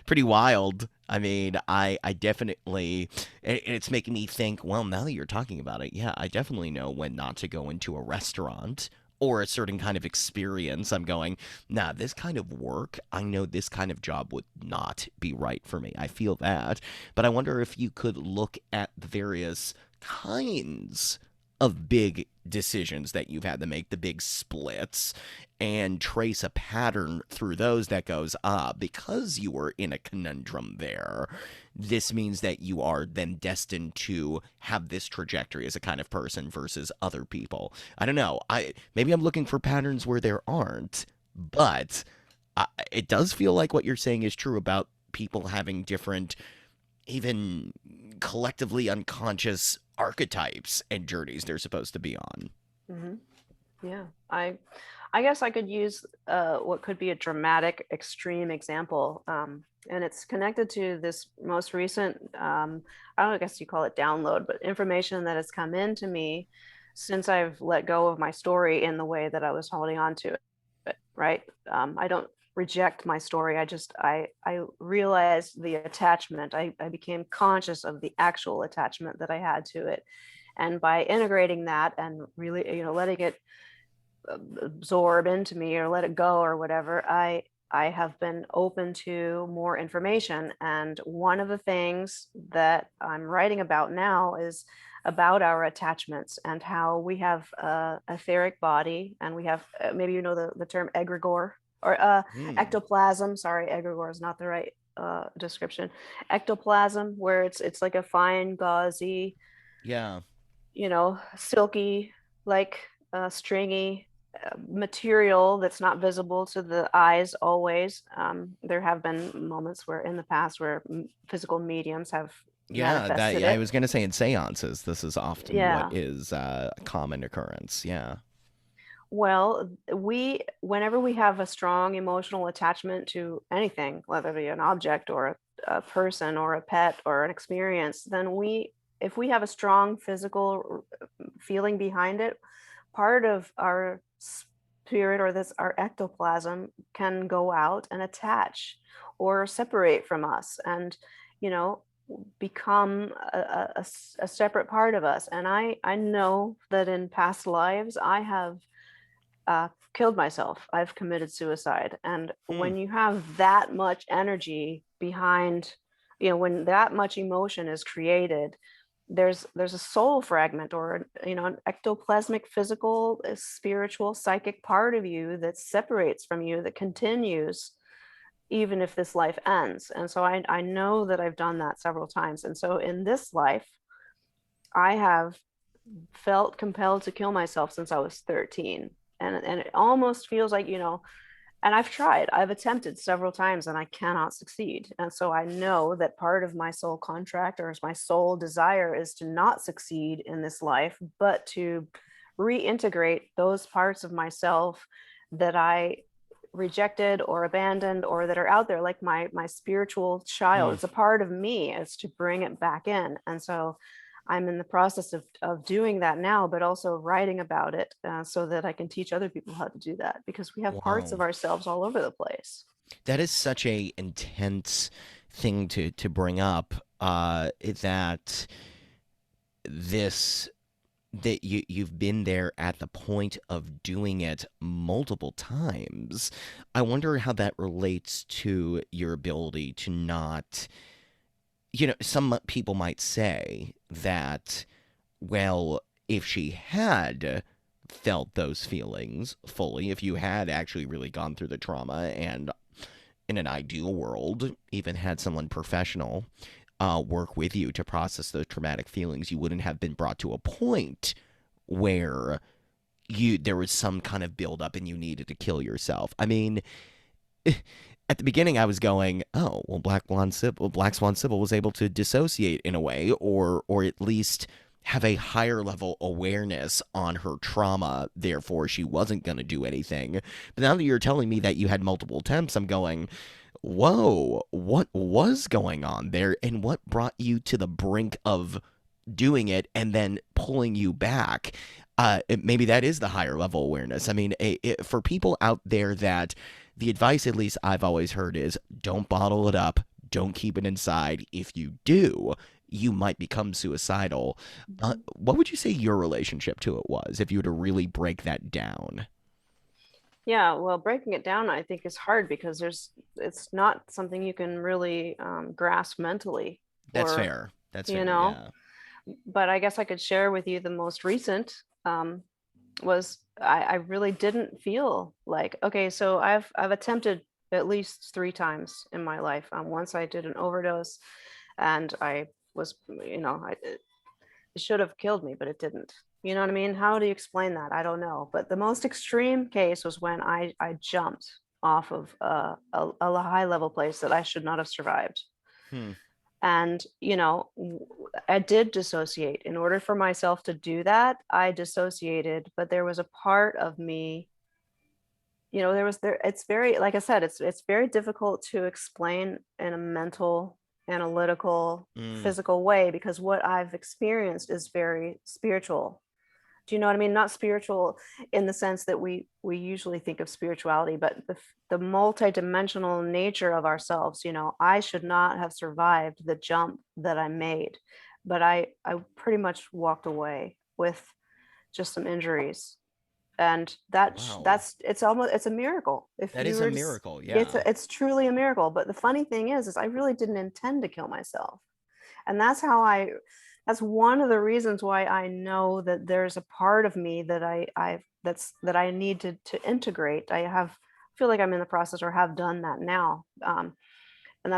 Speaker 1: pretty wild. I mean, I definitely it's making me think, well, now that you're talking about it, yeah, I definitely know when not to go into a restaurant or a certain kind of experience. I'm going, nah, this kind of work, I know this kind of job would not be right for me. I feel that. But I wonder if you could look at the various kinds of big decisions that you've had to make, the big splits, and trace a pattern through those that goes, because you were in a conundrum there, this means that you are then destined to have this trajectory as a kind of person versus other people. I don't know. Maybe I'm looking for patterns where there aren't, but it does feel like what you're saying is true about people having different, even collectively unconscious archetypes and journeys they're supposed to be on.
Speaker 2: Hmm. Yeah, I I guess I could use what could be a dramatic extreme example. And it's connected to this most recent, I don't know, I guess you call it download, but information that has come into me since I've let go of my story in the way that I was holding on to it, right? I don't reject my story. I realized the attachment. I became conscious of the actual attachment that I had to it. And by integrating that and really, letting it absorb into me or let it go or whatever, I have been open to more information. And one of the things that I'm writing about now is about our attachments and how we have a etheric body, and we have maybe the term egregore or
Speaker 1: Hmm.
Speaker 2: ectoplasm. Sorry, egregore is not the right description. Ectoplasm, where it's like a fine gauzy,
Speaker 1: Yeah.
Speaker 2: silky, like stringy material that's not visible to the eyes always. There have been moments where in the past where physical mediums have
Speaker 1: Yeah, that
Speaker 2: manifested
Speaker 1: I
Speaker 2: it.
Speaker 1: was gonna say in seances, this is often what
Speaker 2: Yeah.
Speaker 1: is a common occurrence. Yeah.
Speaker 2: Well, whenever we have a strong emotional attachment to anything, whether it be an object or a person or a pet or an experience, then if we have a strong physical feeling behind it, part of our spirit or this our ectoplasm can go out and attach or separate from us and you know become a separate part of us. And I know that in past lives I have killed myself. I've committed suicide. And
Speaker 1: Hmm.
Speaker 2: when you have that much energy behind, when that much emotion is created, there's a soul fragment or an ectoplasmic physical spiritual psychic part of you that separates from you, that continues even if this life ends. And so I know that I've done that several times. And so in this life I have felt compelled to kill myself since I was 13. And it almost feels like, and I've attempted several times and I cannot succeed. And so I know that part of my soul contract or my soul desire is to not succeed in this life, but to reintegrate those parts of myself that I rejected or abandoned or that are out there, like my spiritual child.
Speaker 1: Hmm.
Speaker 2: It's a part of me. It's to bring it back in. And so I'm in the process of doing that now, but also writing about it so that I can teach other people how to do that, because we have parts
Speaker 1: Wow.
Speaker 2: of ourselves all over the place.
Speaker 1: That is such a intense thing to bring up. That this that you've been there at the point of doing it multiple times. I wonder how that relates to your ability to not. Some people might say that, well, if she had felt those feelings fully, if you had actually really gone through the trauma and in an ideal world, even had someone professional work with you to process those traumatic feelings, you wouldn't have been brought to a point where there was some kind of buildup and you needed to kill yourself. I mean, at the beginning, I was going, oh, well, Black Swan Sybil was able to dissociate in a way, or at least have a higher level awareness on her trauma. Therefore, she wasn't going to do anything. But now that you're telling me that you had multiple attempts, I'm going, whoa, what was going on there, and what brought you to the brink of doing it and then pulling you back? Maybe that is the higher level awareness. I mean, for people out there that the advice, at least I've always heard, is don't bottle it up, don't keep it inside. If you do, you might become suicidal.
Speaker 2: Mhm.
Speaker 1: What would you say your relationship to it was if you were to really break that down?
Speaker 2: Yeah, well, breaking it down, I think, is hard because it's not something you can really grasp mentally,
Speaker 1: That's
Speaker 2: or,
Speaker 1: fair. That's
Speaker 2: you
Speaker 1: fair.
Speaker 2: know,
Speaker 1: Yeah.
Speaker 2: but I guess I could share with you the most recent was I really didn't feel like, okay, so I've attempted at least 3 times in my life. Once I did an overdose and I was, it should have killed me, but it didn't. You know what I mean? How do you explain that? I don't know. But the most extreme case was when I jumped off of a high level place that I should not have survived.
Speaker 1: Hmm.
Speaker 2: And I did dissociate. In order for myself to do that, I dissociated, but there was a part of me it's very, like I said, it's very difficult to explain in a mental, analytical,
Speaker 1: Mm,
Speaker 2: physical way, because what I've experienced is very spiritual. Do you know what I mean? Not spiritual in the sense that we usually think of spirituality, but the multidimensional nature of ourselves. I should not have survived the jump that I made, but I pretty much walked away with just some injuries, and
Speaker 1: wow.
Speaker 2: it's a miracle. If
Speaker 1: That
Speaker 2: you
Speaker 1: is a
Speaker 2: were to
Speaker 1: miracle.
Speaker 2: it's
Speaker 1: Yeah.
Speaker 2: it's truly a miracle. But the funny thing is I really didn't intend to kill myself, and that's one of the reasons why I know that there's a part of me that I need to integrate. Feel like I'm in the process, or have done that now. And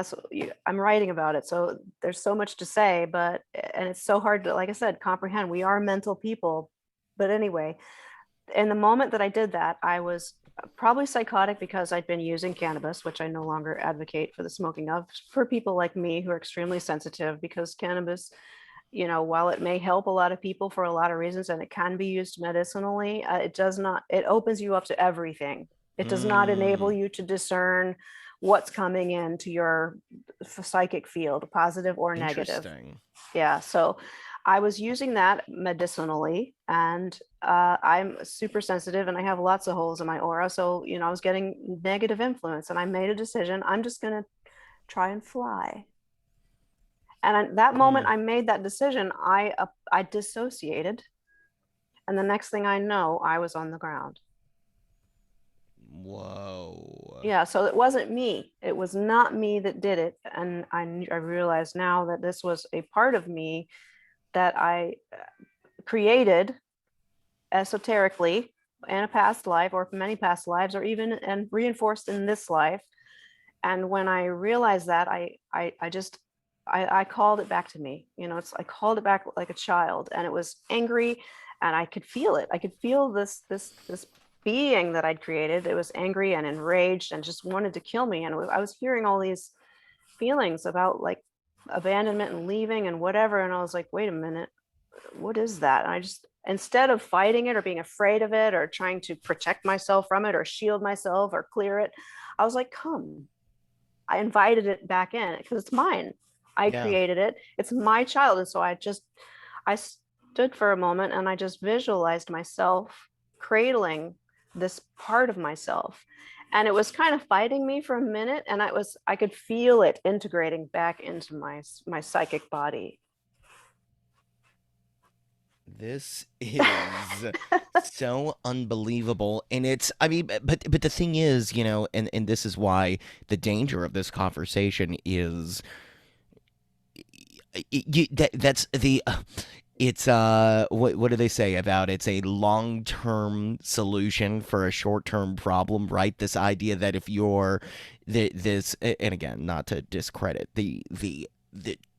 Speaker 2: I'm writing about it, so there's so much to say, and it's so hard to, like I said, comprehend. We are mental people. But anyway, in the moment that I did that, I was probably psychotic, because I'd been using cannabis, which I no longer advocate for the smoking of, for people like me who are extremely sensitive, because cannabis, while it may help a lot of people for a lot of reasons, and it can be used medicinally, it does not, it opens you up to everything. It does not enable
Speaker 1: Mm,
Speaker 2: you to discern what's coming into your psychic field, positive or negative.
Speaker 1: interesting.
Speaker 2: Yeah. So I was using that medicinally, and I'm super sensitive, and I have lots of holes in my aura. So, I was getting negative influence, and I made a decision. I'm just going to try and fly. And that moment
Speaker 1: Mm,
Speaker 2: I made that decision, I dissociated. And the next thing I know, I was on the ground.
Speaker 1: whoa.
Speaker 2: Yeah. So it wasn't me. It was not me that did it. And I realize now that this was a part of me that I created esoterically in a past life, or many past lives, or even and reinforced in this life. And when I realized that, I just I called it back to me. I called it back like a child, and it was angry, and I could feel it. I could feel this being that I'd created. It was angry and enraged and just wanted to kill me. And I was hearing all these feelings about, like, abandonment and leaving and whatever. And I was like, wait a minute, what is that? And I just, instead of fighting it or being afraid of it or trying to protect myself from it or shield myself or clear it, I was like, come. I invited it back in because it's mine. I
Speaker 1: Yeah.
Speaker 2: created it. It's my child. And so I stood for a moment, and I just visualized myself cradling this part of myself. And it was kind of fighting me for a minute, and I could feel it integrating back into my psychic body.
Speaker 1: This is so unbelievable. And it's, I mean, but the thing is, and this is why the danger of this conversation is that's the it's what do they say about it's a long-term solution for a short-term problem, right? This idea that if you're this, and again, not to discredit the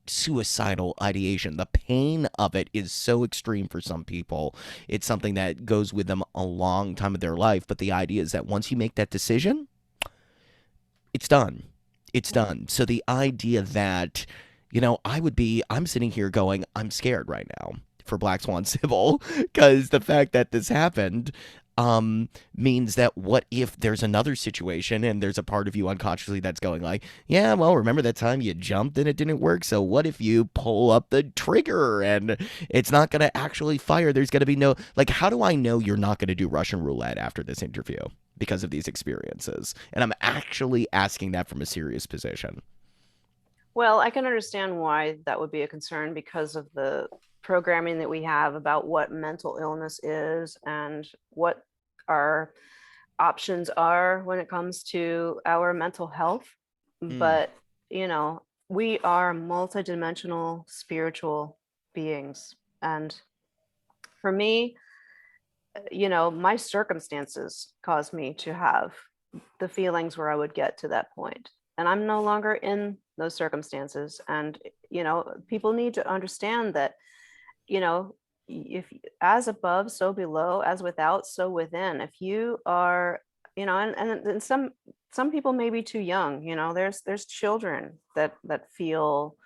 Speaker 1: suicidal ideation, the pain of it is so extreme for some people. It's something that goes with them a long time of their life, but the idea is that once you make that decision, it's done. It's done. So the idea that, I'm sitting here going, I'm scared right now for Black Swan Sybil, because the fact that this happened means that what if there's another situation and there's a part of you unconsciously that's going like, yeah, well, remember that time you jumped and it didn't work? So what if you pull up the trigger and it's not going to actually fire? There's going to be no, like, how do I know you're not going to do Russian roulette after this interview because of these experiences? And I'm actually asking that from a serious position.
Speaker 2: Well, I can understand why that would be a concern, because of the programming that we have about what mental illness is and what our options are when it comes to our mental health.
Speaker 1: Mm,
Speaker 2: But, we are multidimensional spiritual beings. And for me, my circumstances caused me to have the feelings where I would get to that point. And I'm no longer in those circumstances. And, people need to understand that, you know, if as above, so below, as without, so within. If you are, and some people may be too young. There's children that feel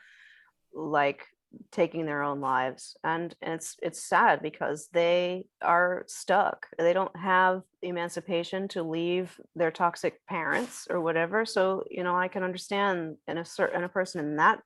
Speaker 2: like taking their own lives, and it's sad because they are stuck. They don't have emancipation to leave their toxic parents or whatever. So, I can understand in a person in that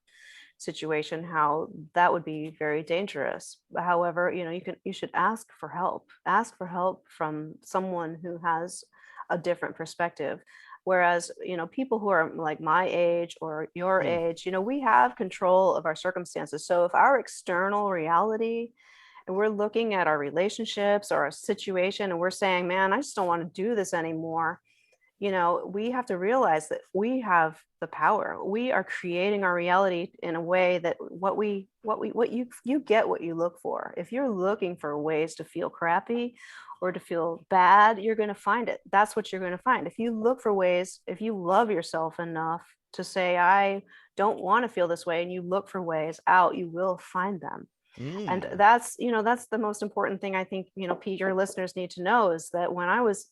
Speaker 2: situation how that would be very dangerous. However, you should ask for help. Ask for help from someone who has a different perspective. Whereas, people who are like my age or your
Speaker 1: Hmm.
Speaker 2: age, we have control of our circumstances. So if our external reality, and we're looking at our relationships or our situation, and we're saying, man, I just don't want to do this anymore, we have to realize that we have the power. We are creating our reality in a way that what you get what you look for. If you're looking for ways to feel crappy or to feel bad, you're going to find it. That's what you're going to find. If you look for ways, if you love yourself enough to say, I don't want to feel this way, and you look for ways out, you will find them. And
Speaker 1: Mm.
Speaker 2: that's the most important thing I think, Pete, your listeners need to know, is that when I was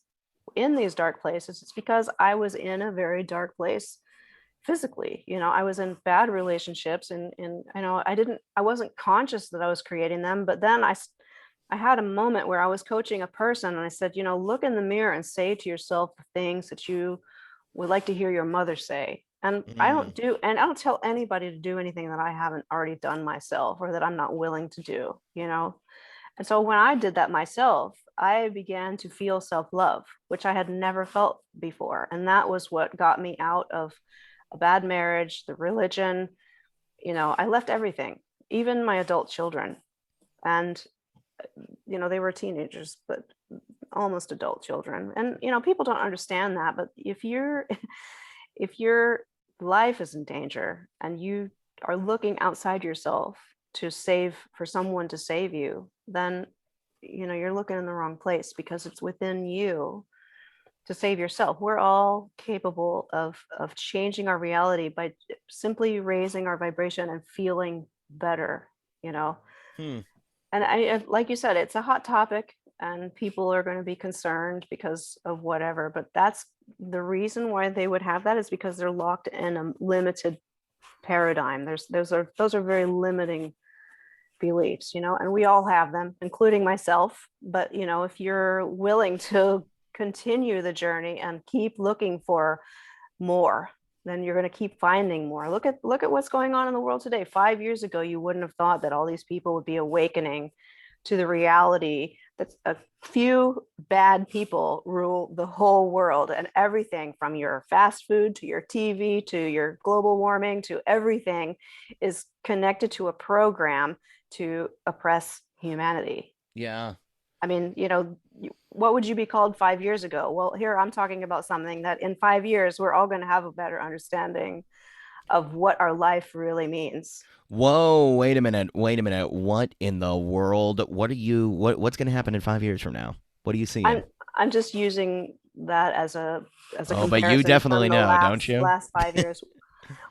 Speaker 2: in these dark places, it's because I was in a very dark place physically. I was in bad relationships, and I wasn't conscious that I was creating them. But then I had a moment where I was coaching a person, and I said, look in the mirror and say to yourself the things that you would like to hear your mother say. And
Speaker 1: Mm.
Speaker 2: I don't tell anybody to do anything that I haven't already done myself or that I'm not willing to do. And so when I did that myself, I began to feel self love, which I had never felt before. And that was what got me out of a bad marriage, the religion. I left everything, even my adult children. And, they were teenagers, but almost adult children. And, people don't understand that. But if your life is in danger and you are looking outside yourself for someone to save you, then you're looking in the wrong place, because it's within you to save yourself. We're all capable of changing our reality by simply raising our vibration and feeling better you know
Speaker 1: Hmm.
Speaker 2: and like you said, it's a hot topic, and people are going to be concerned because of whatever, but that's the reason why they would have that, is because they're locked in a limited paradigm. Those are very limiting beliefs, and we all have them, including myself. But if you're willing to continue the journey and keep looking for more, then you're going to keep finding more. Look at what's going on in the world today. 5 years ago, you wouldn't have thought that all these people would be awakening to the reality that a few bad people rule the whole world, and everything from your fast food to your TV to your global warming to everything is connected to a program to oppress humanity.
Speaker 1: Yeah.
Speaker 2: I mean, what would you be called 5 years ago? Well, here I'm talking about something that in 5 years, we're all going to have a better understanding of what our life really means.
Speaker 1: Whoa, wait a minute. Wait a minute. What in the world? What's going to happen in 5 years from now? What are you seeing?
Speaker 2: I'm I'm just using that as a
Speaker 1: Oh, but you
Speaker 2: comparison from
Speaker 1: definitely
Speaker 2: the
Speaker 1: know, don't
Speaker 2: last
Speaker 1: you?
Speaker 2: last 5 years.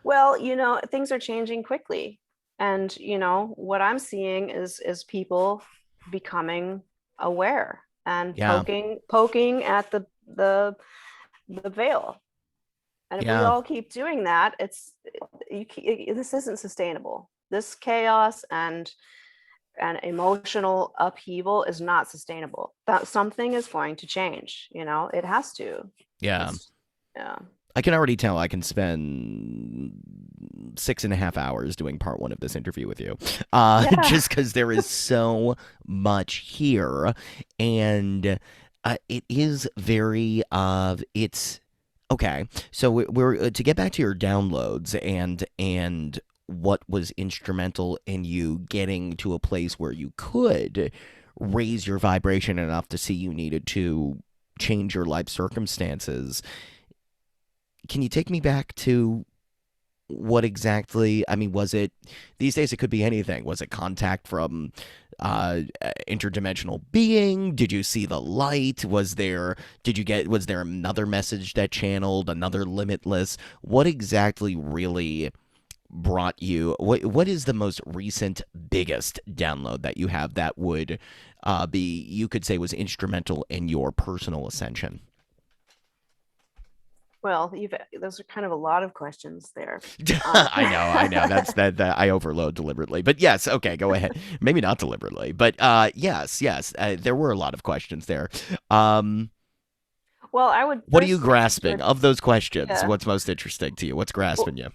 Speaker 2: Well, things are changing quickly. And what I'm seeing is people becoming aware and
Speaker 1: Yeah.
Speaker 2: poking at the veil. And if we
Speaker 1: Yeah.
Speaker 2: all keep doing that, this isn't sustainable. This chaos and emotional upheaval is not sustainable. That something is going to change. It has to.
Speaker 1: Yeah.
Speaker 2: It's Yeah.
Speaker 1: I can already tell I can spend 6.5 hours doing part one of this interview with you.
Speaker 2: Yeah.
Speaker 1: Just because there is so much here. And it is very, it's okay. So we're to get back to your downloads and what was instrumental in you getting to a place where you could raise your vibration enough to see you needed to change your life circumstances. Can you take me back to what exactly? I mean, was it these days? It could be anything. Was it contact from interdimensional being? Did you see the light? Was there another message that channeled another limitless? What exactly really brought you? What is the most recent biggest download that you have that would be you could say was instrumental in your personal ascension?
Speaker 2: Well, those are kind of a lot of questions there.
Speaker 1: I know. That I overload deliberately. But yes, okay, go ahead. Maybe not deliberately, but yes. There were a lot of questions there. Um,
Speaker 2: Well, I would
Speaker 1: what are you
Speaker 2: first start
Speaker 1: grasping
Speaker 2: with,
Speaker 1: of those questions?
Speaker 2: yeah.
Speaker 1: What's most interesting to you? What's grasping
Speaker 2: Well,
Speaker 1: you?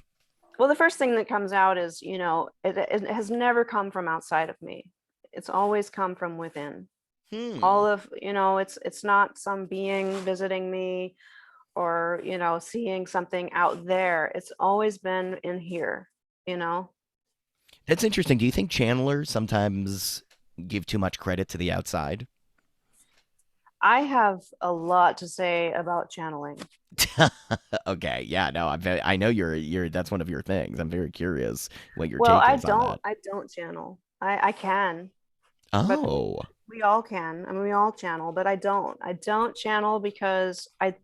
Speaker 2: well, the first thing that comes out is, it has never come from outside of me. It's always come from within.
Speaker 1: Hmm.
Speaker 2: All of, it's not some being visiting me or, seeing something out there. It's always been in here, you know.
Speaker 1: That's interesting. Do you think channelers sometimes give too much credit to the outside?
Speaker 2: I have a lot to say about channeling.
Speaker 1: Okay, yeah, no, I know you're that's one of your things. I'm very curious what your
Speaker 2: Well,
Speaker 1: take is on that.
Speaker 2: I don't channel. I can, but
Speaker 1: Oh.
Speaker 2: we all can. I mean, we all channel, but I don't. I don't channel because I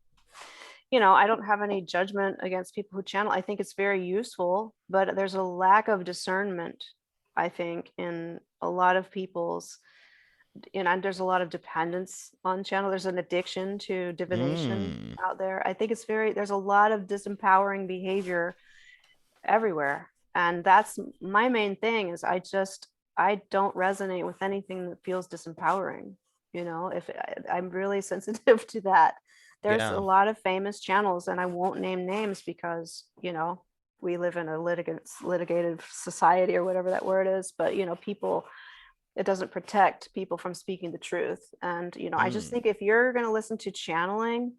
Speaker 2: don't have any judgment against people who channel. I think it's very useful, but there's a lack of discernment, I think, in a lot of people's, and there's a lot of dependence on channel. There's an addiction to divination
Speaker 1: Hmm.
Speaker 2: out there. I think there's a lot of disempowering behavior everywhere. And that's my main thing is I don't resonate with anything that feels disempowering. If I'm really sensitive to that. There's a
Speaker 1: Yeah.
Speaker 2: lot of famous channels, and I won't name names because, we live in a litigated society or whatever that word is, but people, it doesn't protect people from speaking the truth. And, I just
Speaker 1: Hmm.
Speaker 2: think if you're going to listen to channeling,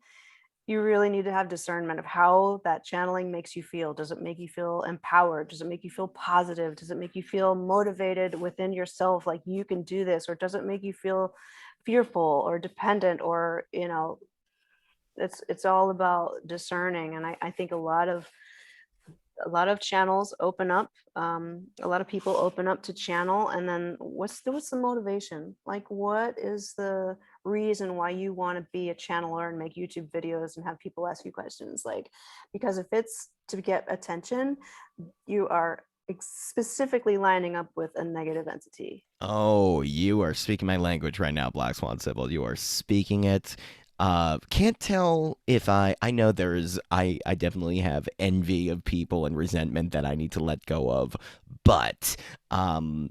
Speaker 2: you really need to have discernment of how that channeling makes you feel. Does it make you feel empowered? Does it make you feel positive? Does it make you feel motivated within yourself, like you can do this? Or does it make you feel fearful or dependent? Or, it's all about discerning. And I think a lot of channels open up. A lot of people open up to channel, and then what's the motivation? Like, what is the reason why you want to be a channeler and make YouTube videos and have people ask you questions? Like, because if it's to get attention, you are specifically lining up with a negative entity.
Speaker 1: Oh, you are speaking my language right now, Black Swan Sybil. You are speaking it. Can't tell if I know I definitely have envy of people and resentment that I need to let go of, but um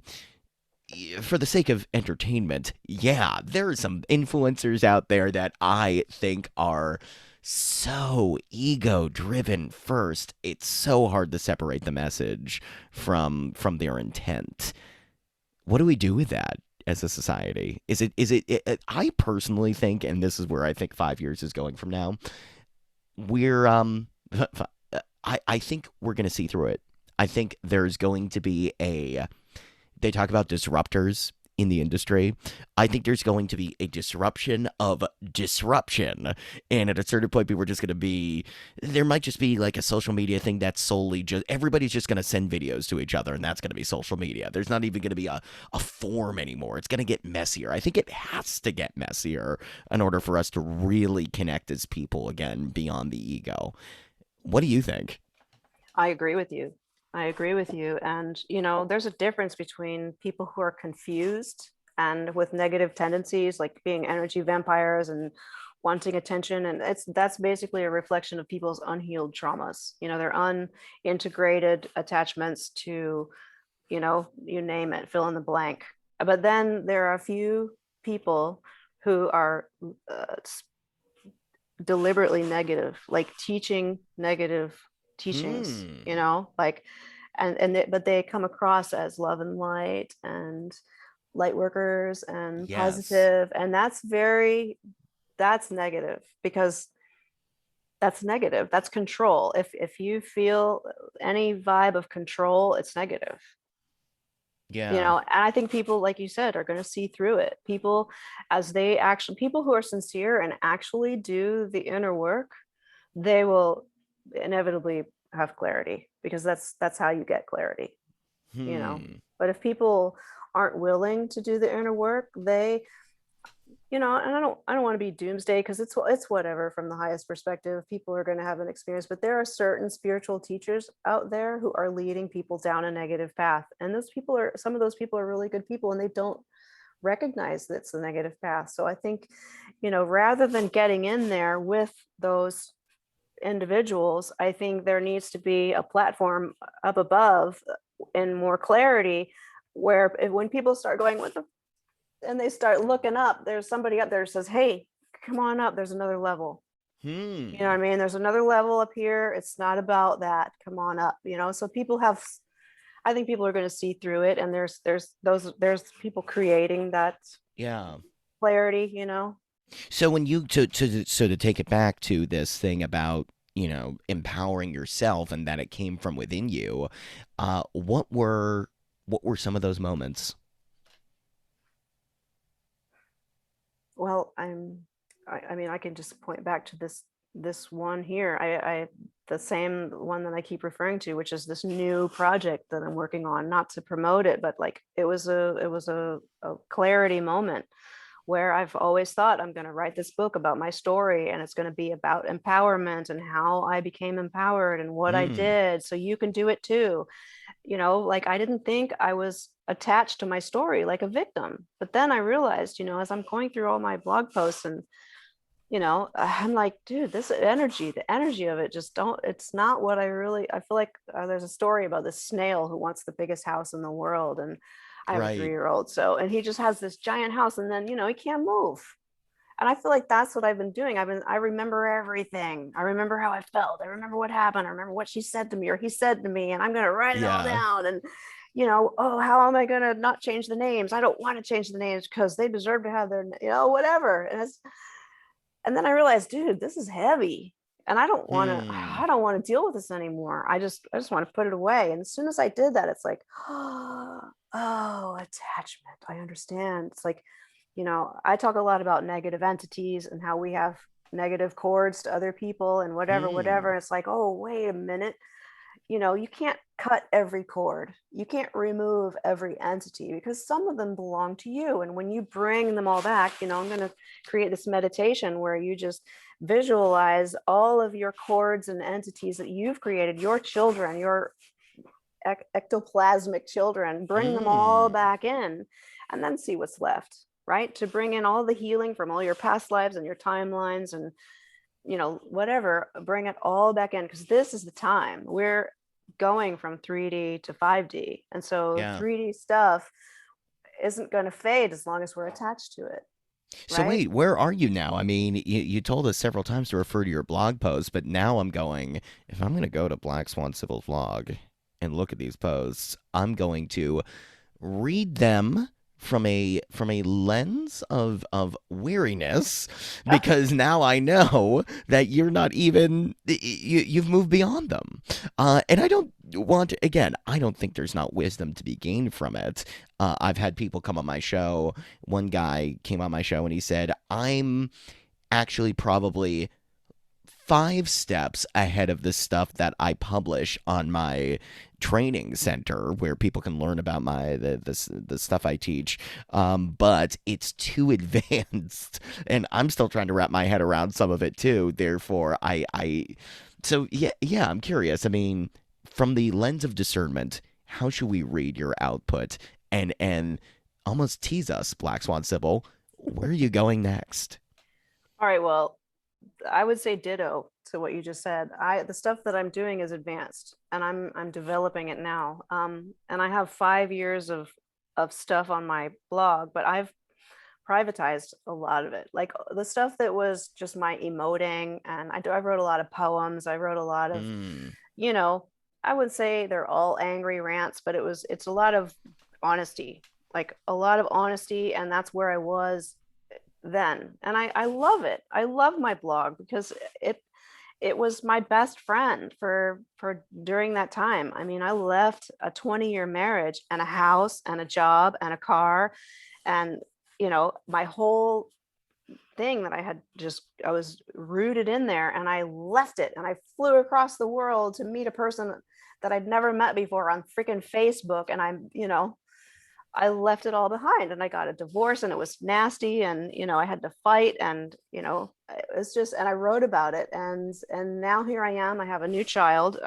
Speaker 1: for the sake of entertainment, yeah, there are some influencers out there that I think are so ego driven first. It's so hard to separate the message from their intent. What do we do with that as a society? I personally think, and this is where I think 5 years is going from now, we're I think we're gonna see through it. I think there's going to be a they talk about disruptors in the industry. I think there's going to be a disruption of disruption. And at a certain point, people are just going to be, there might just be like a social media thing that's solely just, everybody's just going to send videos to each other, and that's going to be social media. There's not even going to be a form anymore. It's going to get messier. I think it has to get messier in order for us to really connect as people again beyond the ego. What do you think?
Speaker 2: I agree with you. I agree with you. And, there's a difference between people who are confused and with negative tendencies, like being energy vampires and wanting attention. And that's basically a reflection of people's unhealed traumas, their unintegrated attachments to, you name it, fill in the blank. But then there are a few people who are deliberately negative, like teaching negative teachings,
Speaker 1: Hmm.
Speaker 2: like, but they come across as love and light and light workers and
Speaker 1: Yes.
Speaker 2: positive, and that's negative, because that's negative. That's control. If you feel any vibe of control, it's negative.
Speaker 1: Yeah.
Speaker 2: And I think people, like you said, are going to see through it. People, as they actually, people who are sincere and actually do the inner work, they will inevitably have clarity, because that's how you get clarity. you know
Speaker 1: Hmm.
Speaker 2: but if people aren't willing to do the inner work, and I don't want to be doomsday, because it's whatever. From the highest perspective, people are going to have an experience, but there are certain spiritual teachers out there who are leading people down a negative path, and some of those people are really good people, and they don't recognize that it's a negative path. So I think, rather than getting in there with those individuals, I think there needs to be a platform up above and more clarity where when people start going, what the, and they start looking up, there's somebody up there who says, hey, come on up, there's another level. You know what
Speaker 1: Hmm.
Speaker 2: I mean? There's another level up here. It's not about that. Come on up, you know? So people have, I think people are going to see through it. And there's people creating that
Speaker 1: Yeah.
Speaker 2: clarity, you know?
Speaker 1: So when you to take it back to this thing about empowering yourself and that it came from within you, what were some of those moments?
Speaker 2: Well, I mean, I can just point back to this one here. The same one that I keep referring to, which is this new project that I'm working on, not to promote it, but like it was a clarity moment where I've always thought I'm going to write this book about my story, and it's going to be about empowerment and how I became empowered and what I
Speaker 1: Mm,
Speaker 2: did, so you can do it too. You know, like I didn't think I was attached to my story like a victim. But then I realized, you know, as I'm going through all my blog posts and, you know, I'm like, dude, this energy, the energy of it just don't, it's not what I really, I feel like there's a story about this snail who wants the biggest house in the world. And I have a
Speaker 1: right.
Speaker 2: 3-year-old. So, and he just has this giant house and then, you know, he can't move. And I feel like that's what I've been doing. I remember everything. I remember how I felt. I remember what happened. I remember what she said to me or he said to me, and I'm going to write it all
Speaker 1: Yeah.
Speaker 2: down. And, you know, oh, how am I going to not change the names? I don't want to change the names because they deserve to have their, you know, whatever. And then I realized, dude, this is heavy. And
Speaker 1: Hmm.
Speaker 2: I don't want to deal with this anymore. I just want to put it away. And as soon as I did that, it's like, oh, attachment. I understand. It's like, you know, I talk a lot about negative entities and how we have negative cords to other people and whatever,
Speaker 1: Hmm.
Speaker 2: whatever. It's like, oh, wait a minute. You know, you can't cut every cord. You can't remove every entity because some of them belong to you. And when you bring them all back, you know, I'm going to create this meditation where you just visualize all of your cords and entities that you've created, your children, your ectoplasmic children, bring them all
Speaker 1: Hmm.
Speaker 2: back in and then see what's left, right? To bring in all the healing from all your past lives and your timelines and, you know, whatever, bring it all back in because this is the time we're going from 3D to 5D. And so
Speaker 1: Yeah.
Speaker 2: 3D stuff isn't going to fade as long as we're attached to it,
Speaker 1: So
Speaker 2: right?
Speaker 1: wait, where are you now? I mean, you told us several times to refer to your blog posts, but now I'm going, if I'm going to go to Black Swan Civil Vlog and look at these posts, I'm going to read them from a lens of weariness because now I know that you're not even you've moved beyond them. And I don't want to, again, I don't think there's not wisdom to be gained from it. I've had people come on my show. One guy came on my show and he said, I'm actually probably 5 steps ahead of the stuff that I publish on my training center where people can learn about the stuff I teach. But it's too advanced, and I'm still trying to wrap my head around some of it too. Therefore, so yeah, I'm curious. I mean, from the lens of discernment, how should we read your output and almost tease us, Black Swan Sybil? Where are you going next?
Speaker 2: All right, well, I would say ditto to what you just said. The stuff that I'm doing is advanced and I'm developing it now. And I have 5 years of stuff on my blog, but I've privatized a lot of it. Like the stuff that was just my emoting, and I wrote a lot of poems. I wrote a lot of,
Speaker 1: Hmm.
Speaker 2: you know, I would say they're all angry rants, but it's a lot of honesty, like a lot of honesty, and that's where I was then. And I love it. I love my blog because it it was my best friend for during that time. I mean, I left a 20-year marriage and a house and a job and a car and, you know, my whole thing that I had just, I was rooted in there, and I left it and I flew across the world to meet a person that I'd never met before on freaking Facebook. And I'm, you know, I left it all behind and I got a divorce and it was nasty, and you know I had to fight, and you know it's just, and I wrote about it, and now here I am. I have a new child.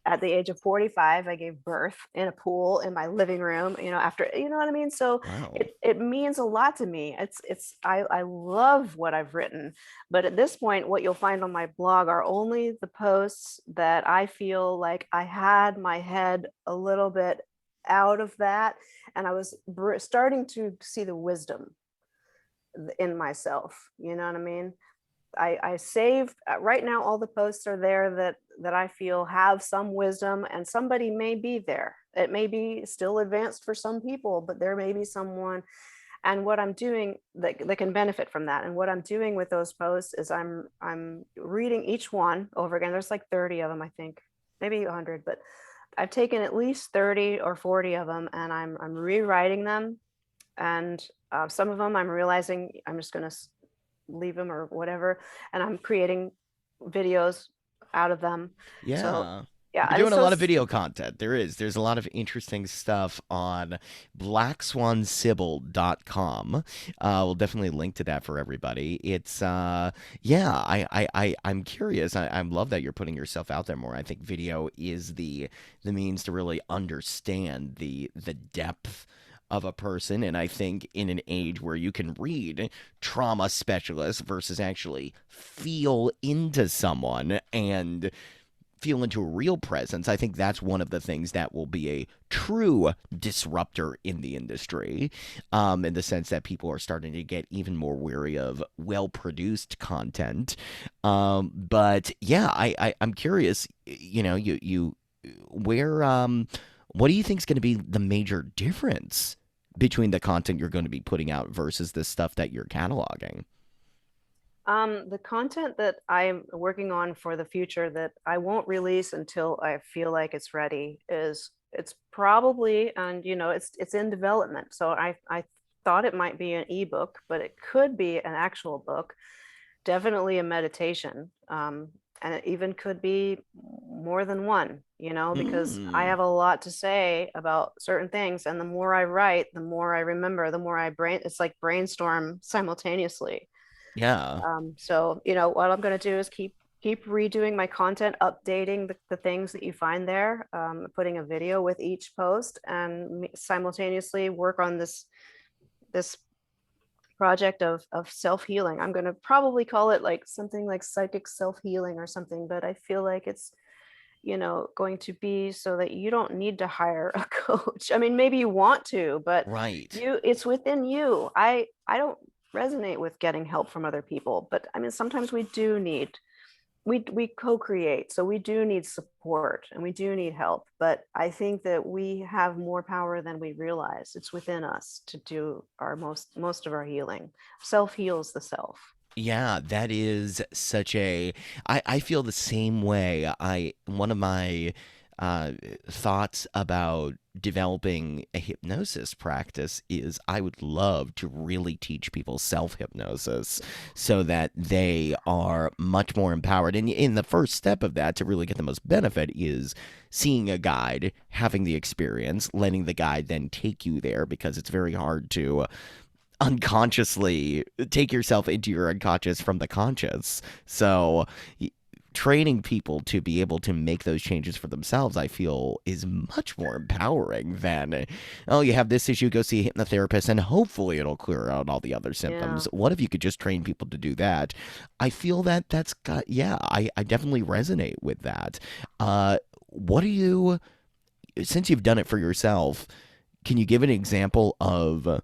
Speaker 2: at the age of 45, I gave birth in a pool in my living room, after, you know what I mean? So
Speaker 1: Wow.
Speaker 2: it means a lot to me. I love what I've written, but at this point, what you'll find on my blog are only the posts that I feel like I had my head a little bit out of that, and I was starting to see the wisdom in myself. You know what I mean? I saved right now. All the posts are there that I feel have some wisdom, and somebody may be there. It may be still advanced for some people, but there may be someone. And what I'm doing that can benefit from that, and what I'm doing with those posts is I'm reading each one over again. There's like 30 of them, I think, maybe 100, but I've taken at least 30 or 40 of them, and I'm rewriting them. And some of them I'm realizing I'm just going to leave them or whatever, and I'm creating videos out of them. So
Speaker 1: Yeah.
Speaker 2: yeah,
Speaker 1: You're
Speaker 2: and
Speaker 1: doing
Speaker 2: it's
Speaker 1: a
Speaker 2: so
Speaker 1: lot of video content. There's a lot of interesting stuff on blackswansybil.com. We'll definitely link to that for everybody. It's yeah, I'm curious. I love that you're putting yourself out there more. I think video is the means to really understand the depth of a person. And I think in an age where you can read trauma specialists versus actually feel into someone and feel into a real presence, I think that's one of the things that will be a true disruptor in the industry, in the sense that people are starting to get even more wary of well produced content. But yeah, I'm curious, where, what do you think is going to be the major difference between the content you're going to be putting out versus the stuff that you're cataloging?
Speaker 2: the content that I'm working on for the future that I won't release until I feel like it's ready is it's probably, and it's in development. So I thought it might be an ebook, but it could be an actual book, definitely a meditation. And it even could be more than one, because I
Speaker 1: Mm,
Speaker 2: have a lot to say about certain things. And the more I write, the more I remember, the more it's like brainstorm simultaneously.
Speaker 1: yeah.
Speaker 2: So, what I'm going to do is keep redoing my content, updating the things that you find there, putting a video with each post, and simultaneously work on this project of self-healing. I'm going to probably call it like something like psychic self-healing or something, but I feel like it's going to be so that you don't need to hire a coach. I mean, maybe you want to, but
Speaker 1: Right.
Speaker 2: it's within you. I don't resonate with getting help from other people, but I mean, sometimes we co-create, so we do need support and we do need help, but I think that we have more power than we realize. It's within us to do our most of our healing. Self heals the self.
Speaker 1: Yeah, that is such a. I feel the same way. One of my uh, thoughts about developing a hypnosis practice is I would love to really teach people self hypnosis so that they are much more empowered. And in the first step of that, to really get the most benefit, is seeing a guide, having the experience, letting the guide then take you there, because it's very hard to unconsciously take yourself into your unconscious from the conscious. So training people to be able to make those changes for themselves, I feel, is much more empowering than, oh, you have this issue, go see a hypnotherapist, and hopefully it'll clear out all the other
Speaker 2: Yeah.
Speaker 1: symptoms. What if you could just train people to do that? I feel that that's got, yeah, I definitely resonate with that. What do you, since you've done it for yourself, can you give an example of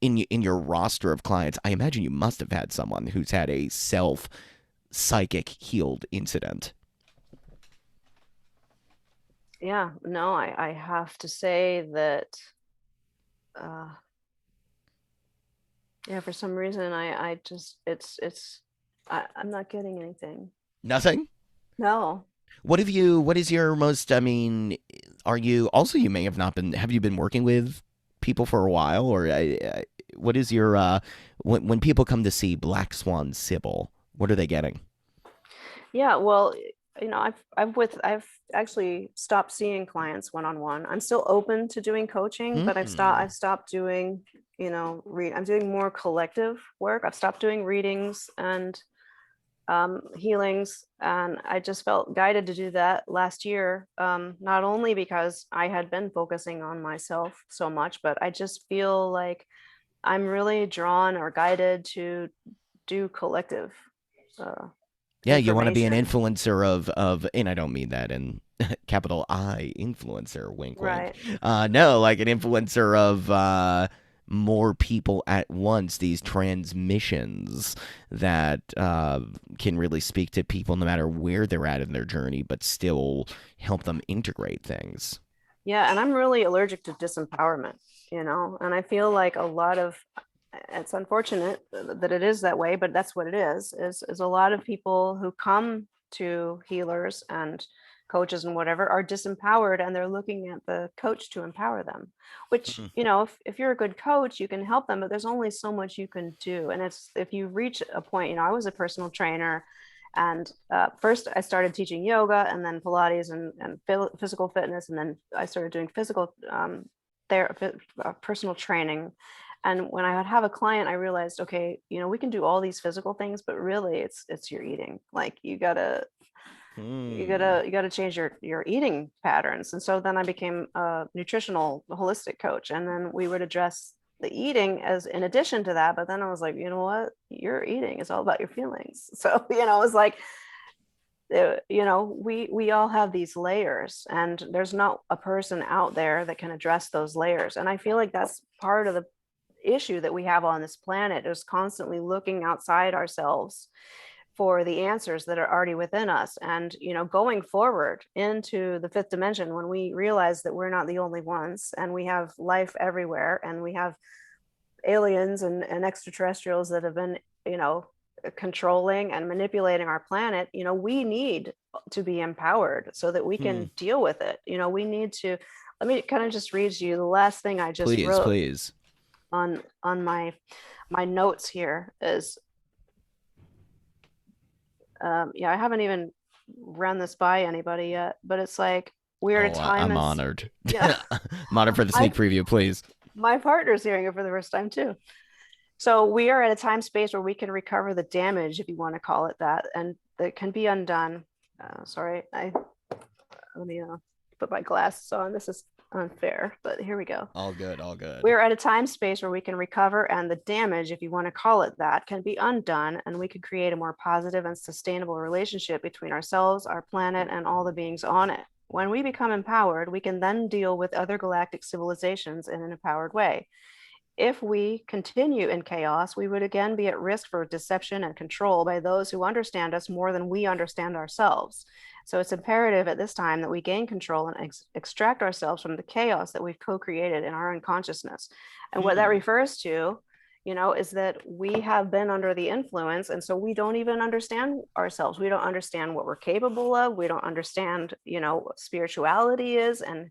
Speaker 1: in your roster of clients? I imagine you must have had someone who's had a self psychic healed incident.
Speaker 2: Yeah, no, I have to say that uh yeah, for some reason I just I'm not getting anything.
Speaker 1: Nothing.
Speaker 2: No.
Speaker 1: What have you? What is your most? I mean, are you also? You may have not been. Have you been working with people for a while, or what is your? When people come to see Black Swan Sybil, what are they getting?
Speaker 2: Yeah, well, I've actually stopped seeing clients one on one. I'm still open to doing coaching, but
Speaker 1: Hmm.
Speaker 2: I've stopped doing, I'm doing more collective work. I've stopped doing readings, and healings, and I just felt guided to do that last year. Not only because I had been focusing on myself so much, but I just feel like I'm really drawn or guided to do collective uh,
Speaker 1: Yeah, you want to be an
Speaker 2: information.
Speaker 1: influencer of, and I don't mean that in capital I influencer, wink, wink.
Speaker 2: Right.
Speaker 1: No, like an influencer of more people at once. These transmissions that can really speak to people no matter where they're at in their journey, but still help them integrate things.
Speaker 2: Yeah, and I'm really allergic to disempowerment, and I feel like a lot of it's unfortunate that it is that way, but that's what it is a lot of people who come to healers and coaches and whatever are disempowered, and they're looking at the coach to empower them, which,
Speaker 1: Mm.
Speaker 2: if you're a good coach, you can help them, but there's only so much you can do. And it's if you reach a point, I was a personal trainer, and first I started teaching yoga and then Pilates and physical fitness. And then I started doing physical therapy, personal training. And when I would have a client, I realized, okay, we can do all these physical things, but really it's your eating. Like
Speaker 1: Hmm.
Speaker 2: you gotta change your eating patterns. And so then I became a nutritional holistic coach, and then we would address the eating as in addition to that. But then I was like, you know what, your eating is all about your feelings. So it's like, we all have these layers, and there's not a person out there that can address those layers. And I feel like that's part of the issue that we have on this planet, is constantly looking outside ourselves for the answers that are already within us. And going forward into the fifth dimension, when we realize that we're not the only ones, and we have life everywhere, and we have aliens and extraterrestrials that have been controlling and manipulating our planet, we need to be empowered so that we
Speaker 1: Hmm.
Speaker 2: can deal with it. We need to Let me kind of just read you the last thing I just
Speaker 1: Please,
Speaker 2: wrote
Speaker 1: please.
Speaker 2: on my notes here is, yeah, I haven't even run this by anybody yet, but it's like, we're at a
Speaker 1: Oh,
Speaker 2: time
Speaker 1: I'm
Speaker 2: and
Speaker 1: honored.
Speaker 2: yeah.
Speaker 1: I'm honored for the
Speaker 2: I
Speaker 1: sneak preview, please.
Speaker 2: My partner's hearing it for the first time too. So we are at a time space where we can recover the damage, if you want to call it that, and it can be undone. Sorry, let me put my glasses on. This is unfair, but here we go.
Speaker 1: All good, all good.
Speaker 2: We're at a time space where we can recover, and the damage, if you want to call it that, can be undone, and we can create a more positive and sustainable relationship between ourselves, our planet, and all the beings on it. When we become empowered, we can then deal with other galactic civilizations in an empowered way. If we continue in chaos, we would again be at risk for deception and control by those who understand us more than we understand ourselves. So it's imperative at this time that we gain control and extract ourselves from the chaos that we've co-created in our unconsciousness. And what that
Speaker 1: Hmm.
Speaker 2: refers to, is that we have been under the influence. And so we don't even understand ourselves. We don't understand what we're capable of. We don't understand, what spirituality is. And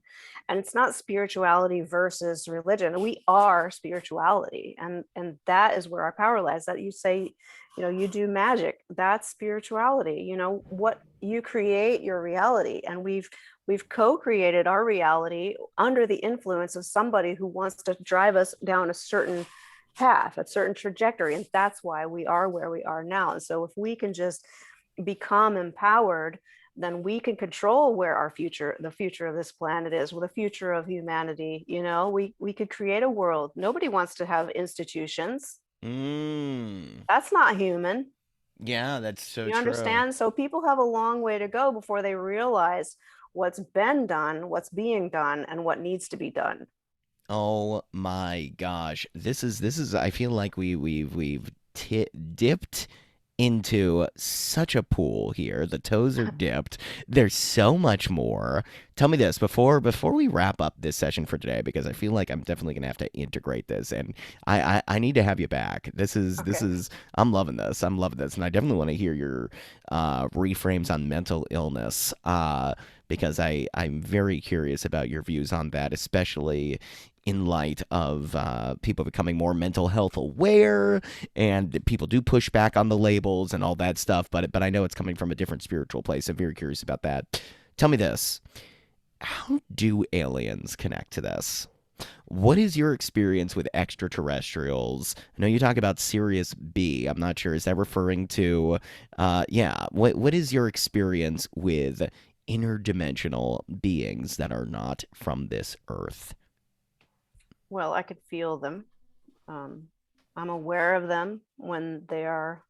Speaker 2: it's not spirituality versus religion. We are spirituality. And that is where our power lies. That you say, you do magic. That's spirituality. What you create your reality. And we've co-created our reality under the influence of somebody who wants to drive us down a certain path, a certain trajectory. And that's why we are where we are now. And so if we can just become empowered, then we can control where the future of this planet is, with the future of humanity. We could create a world. Nobody wants to have institutions.
Speaker 1: Mm.
Speaker 2: That's not human.
Speaker 1: Yeah, that's so
Speaker 2: You
Speaker 1: true.
Speaker 2: understand? So people have a long way to go before they realize what's been done, what's being done, and what needs to be done.
Speaker 1: Oh my gosh. This is I feel like we've dipped into such a pool here. The toes are dipped. There's so much more. Tell me this before we wrap up this session for today, because I feel like I'm definitely gonna have to integrate this, and I need to have you back. This
Speaker 2: Okay.
Speaker 1: is I'm loving this. I'm loving this, and I definitely want to hear your reframes on mental illness. Because I'm very curious about your views on that, especially in light of people becoming more mental health aware, and people do push back on the labels and all that stuff. But I know it's coming from a different spiritual place. I'm very curious about that. Tell me this: how do aliens connect to this? What is your experience with extraterrestrials? I know you talk about Sirius B. I'm not sure. Is that referring to, yeah, what is your experience with interdimensional beings that are not from this earth?
Speaker 2: Well, I could feel them. Um, I'm aware of them when they are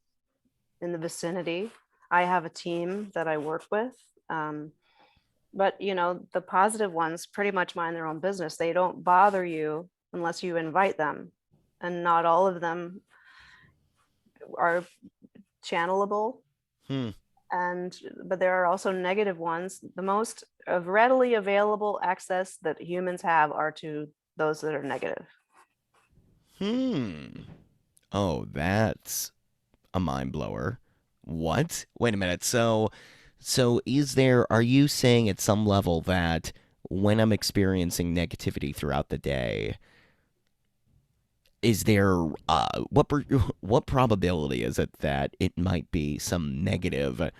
Speaker 2: in the vicinity. I have a team that I work with. Um, but the positive ones pretty much mind their own business. They don't bother you unless you invite them, and not all of them are channelable.
Speaker 1: Hmm.
Speaker 2: And but there are also negative ones. The most of readily available access that humans have are to those that are negative.
Speaker 1: Hmm. Oh, that's a mind blower. What? Wait a minute. So is there, are you saying at some level that when I'm experiencing negativity throughout the day, is there what probability is it that it might be some negative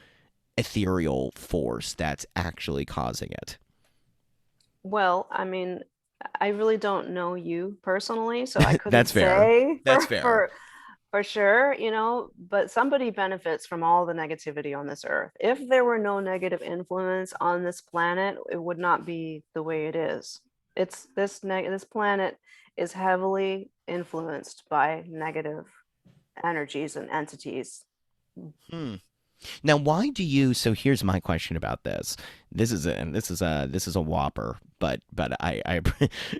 Speaker 1: ethereal force that's actually causing it?
Speaker 2: Well, I mean, I really don't know you personally, so I couldn't
Speaker 1: That's fair.
Speaker 2: say
Speaker 1: That's fair.
Speaker 2: for sure, but somebody benefits from all the negativity on this earth. If there were no negative influence on this planet, it would not be the way it is. This planet is heavily influenced by negative energies and entities.
Speaker 1: Hmm. Now, why do you? So here's my question about this. This is a whopper, but I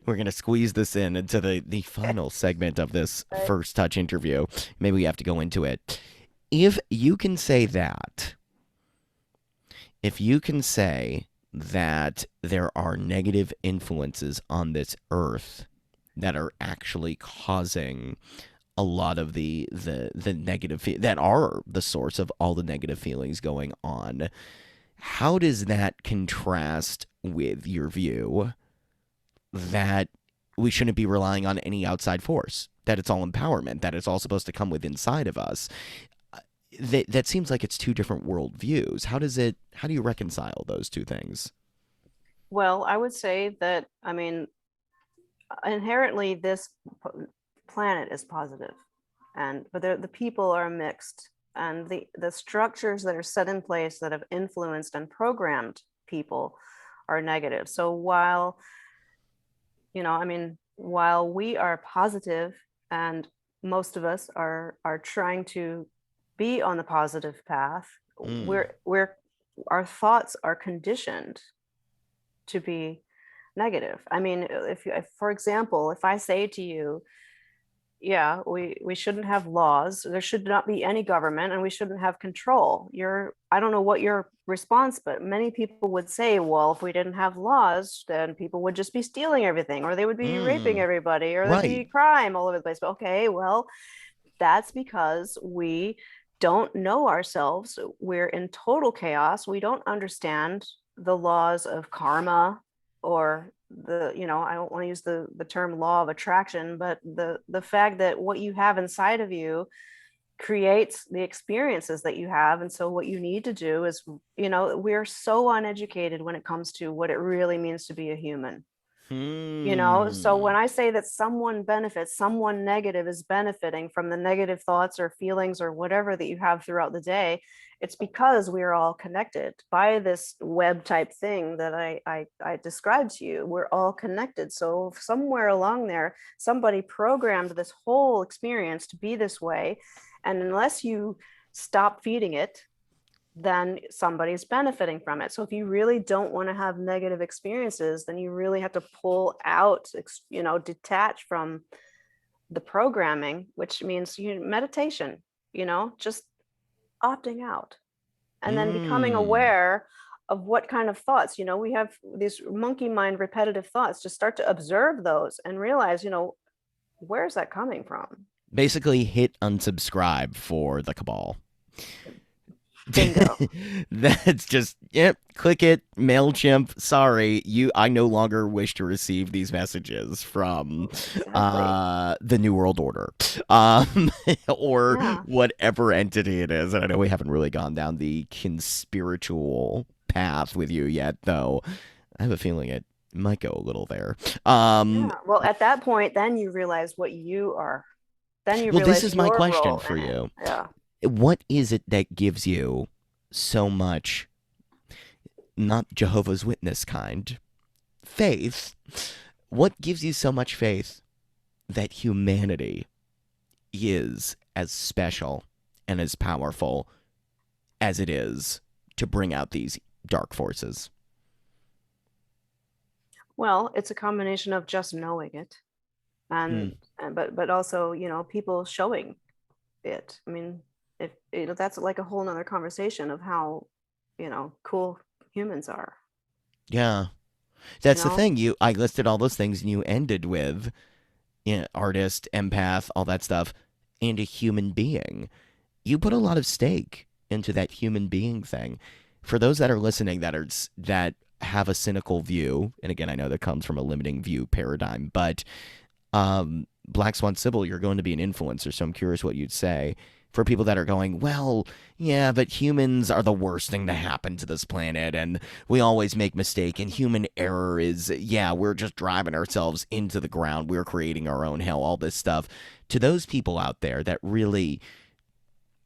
Speaker 1: we're gonna squeeze this in into the final segment of this
Speaker 2: Right.
Speaker 1: first touch interview. Maybe we have to go into it. If you can say that, if you can say that there are negative influences on this earth that are actually causing a lot of the negative that are the source of all the negative feelings going on. How does that contrast with your view that we shouldn't be relying on any outside force? That it's all empowerment, that it's all supposed to come with inside of us. That seems like it's two different worldviews. How do you reconcile those two things?
Speaker 2: Well, I would say that, I mean, inherently this planet is positive, and but the people are mixed, and the structures that are set in place that have influenced and programmed people are negative. So while I mean, while we are positive, and most of us are trying to be on the positive path,
Speaker 1: Mm,
Speaker 2: we're our thoughts are conditioned to be negative. I mean, if for example, if I say to you, yeah, we shouldn't have laws, there should not be any government, and we shouldn't have control, I don't know what your response, but many people would say, well, if we didn't have laws, then people would just be stealing everything, or they would be raping
Speaker 1: mm,
Speaker 2: everybody, or there'd
Speaker 1: right.
Speaker 2: be crime all over the place. But okay, well, that's because we don't know ourselves. We're in total chaos. We don't understand the laws of karma, or I don't want to use the term law of attraction, but the fact that what you have inside of you creates the experiences that you have. And so what you need to do is, we're so uneducated when it comes to what it really means to be a human. So
Speaker 1: Hmm.
Speaker 2: when I say that someone benefits, someone negative is benefiting from the negative thoughts or feelings or whatever that you have throughout the day, it's because we are all connected by this web type thing that I described to you. We're all connected. So somewhere along there, somebody programmed this whole experience to be this way. And unless you stop feeding it, then somebody's benefiting from it. So if you really don't want to have negative experiences, then you really have to pull out, detach from the programming, which means meditation, just opting out, and then becoming
Speaker 1: Hmm.
Speaker 2: aware of what kind of thoughts, we have these monkey mind repetitive thoughts. Just start to observe those and realize, where's that coming from?
Speaker 1: Basically, hit unsubscribe for the cabal.
Speaker 2: Bingo.
Speaker 1: That's just yep. Click it. Mailchimp. Sorry, you. I no longer wish to receive these messages from
Speaker 2: Exactly.
Speaker 1: the New World Order, um, or
Speaker 2: Yeah.
Speaker 1: whatever entity it is. And I know we haven't really gone down the conspiritual path with you yet, though. I have a feeling it might go a little there.
Speaker 2: Yeah. Well, at that point, then you realize what you are. Then you
Speaker 1: Well, this
Speaker 2: realize
Speaker 1: is my
Speaker 2: your
Speaker 1: question
Speaker 2: role
Speaker 1: for
Speaker 2: in it.
Speaker 1: you.
Speaker 2: Yeah.
Speaker 1: What is it that gives you so much, not Jehovah's Witness kind, faith? What gives you so much faith that humanity is as special and as powerful as it is to bring out these dark forces?
Speaker 2: Well, it's a combination of just knowing it
Speaker 1: Hmm.
Speaker 2: and but also, people showing it. I mean, if that's like a whole nother conversation of how, cool humans are,
Speaker 1: Yeah,
Speaker 2: you
Speaker 1: that's the
Speaker 2: know?
Speaker 1: thing. I listed all those things, and you ended with, artist, empath, all that stuff, and a human being. You put a lot of stake into that human being thing. For those that are listening that have a cynical view, and again, I know that comes from a limiting view paradigm, but Black Swan Sybil, you're going to be an influencer, so I'm curious what you'd say for people that are going, well, yeah, but humans are the worst thing to happen to this planet, and we always make mistake, and human error is, yeah, we're just driving ourselves into the ground, we're creating our own hell, all this stuff. To those people out there that really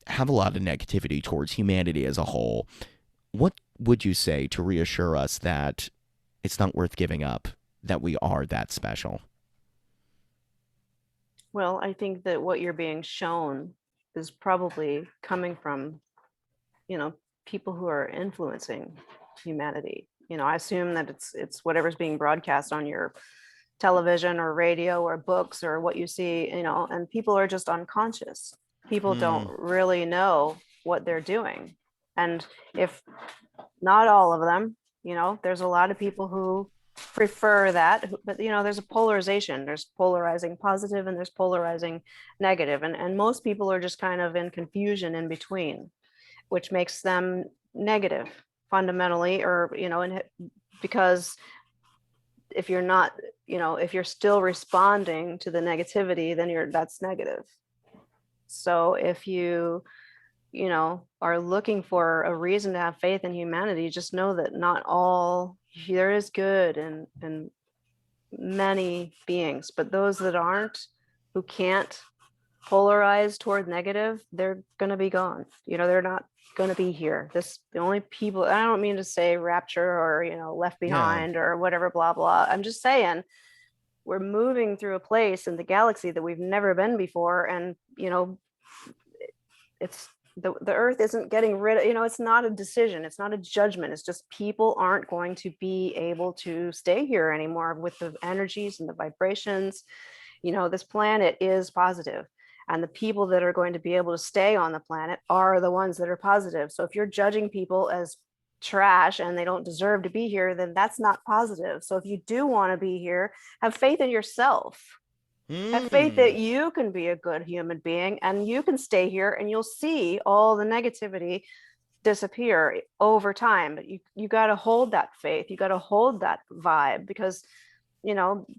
Speaker 1: have a lot of negativity towards humanity as a whole, what would you say to reassure us that it's not worth giving up, that we are that special?
Speaker 2: Well, I think that what you're being shown is probably coming from, you know, people who are influencing humanity. I assume that it's whatever's being broadcast on your television or radio or books or what you see, and people are just unconscious. People don't
Speaker 1: Hmm.
Speaker 2: really know what they're doing. And if not all of them, there's a lot of people who prefer that, but there's a polarization. There's polarizing positive and there's polarizing negative, and most people are just kind of in confusion in between, which makes them negative fundamentally, or because if you're not, if you're still responding to the negativity, then that's negative. So if you are looking for a reason to have faith in humanity, just know that not all, there is good and many beings, but those that aren't, who can't polarize toward negative, they're going to be gone. They're not going to be here. The only people, I don't mean to say rapture or, left
Speaker 1: Yeah.
Speaker 2: behind or whatever, blah, blah. I'm just saying we're moving through a place in the galaxy that we've never been before. And, it's the earth isn't getting rid of, it's not a decision, it's not a judgment, it's just people aren't going to be able to stay here anymore with the energies and the vibrations. This planet is positive, and the people that are going to be able to stay on the planet are the ones that are positive. So if you're judging people as trash and they don't deserve to be here, then that's not positive. So if you do want to be here, have faith in yourself. Have faith
Speaker 1: Hmm.
Speaker 2: that you can be a good human being and you can stay here, and you'll see all the negativity disappear over time. But you got to hold that faith. You got to hold that vibe, because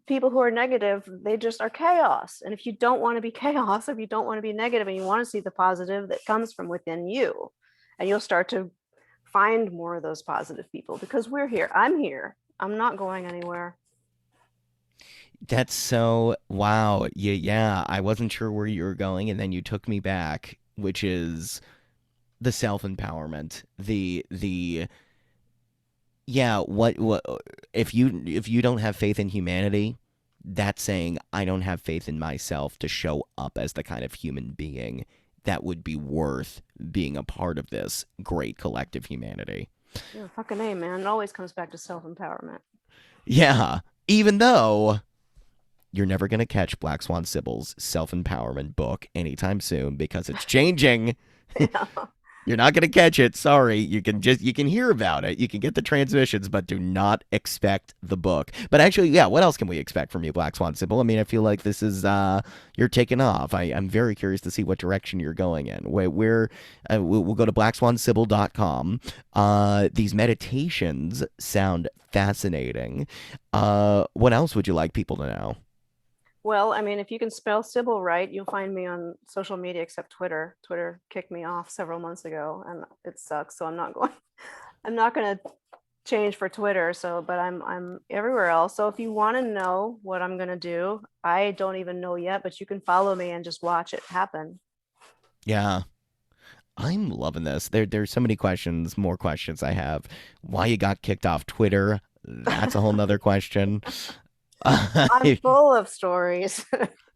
Speaker 2: people who are negative, they just are chaos. And if you don't want to be chaos, if you don't want to be negative and you want to see the positive that comes from within you, and you'll start to find more of those positive people, because we're here. I'm here. I'm not going anywhere.
Speaker 1: That's so wow. Yeah, yeah. I wasn't sure where you were going, and then you took me back, which is the self empowerment. The yeah. What if you don't have faith in humanity? That's saying I don't have faith in myself to show up as the kind of human being that would be worth being a part of this great collective humanity.
Speaker 2: Yeah, fucking A, man. It always comes back to self-empowerment.
Speaker 1: Yeah. Even though you're never going to catch Black Swan Sibyl's self empowerment book anytime soon because it's changing.
Speaker 2: Yeah.
Speaker 1: You're not going to catch it. Sorry. You can hear about it. You can get the transmissions, but do not expect the book. But actually, yeah, what else can we expect from you, Black Swan Sybil? I mean, I feel like this is you're taking off. I'm very curious to see what direction you're going in. We'll go to blackswansybil.com. These meditations sound fascinating. What else would you like people to know?
Speaker 2: Well, I mean, if you can spell Sybil right, you'll find me on social media except Twitter. Twitter kicked me off several months ago and it sucks. So I'm not going, I'm not going to change for Twitter. So, but I'm everywhere else. So if you want to know what I'm gonna do, I don't even know yet, but you can follow me and just watch it happen.
Speaker 1: Yeah, I'm loving this. There's so many questions, more questions I have. Why you got kicked off Twitter? That's a whole nother question.
Speaker 2: I'm full of stories.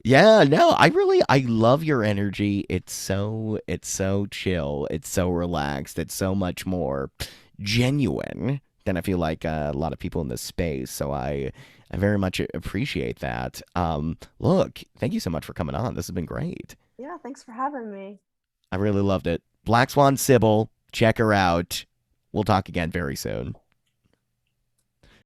Speaker 1: Yeah, no, I love your energy. It's so chill. It's so relaxed. It's so much more genuine than I feel like a lot of people in this space. So I very much appreciate that. Look, thank you so much for coming on. This has been great.
Speaker 2: Yeah, thanks for having me.
Speaker 1: I really loved it. Black Swan Sybil, check her out. We'll talk again very soon.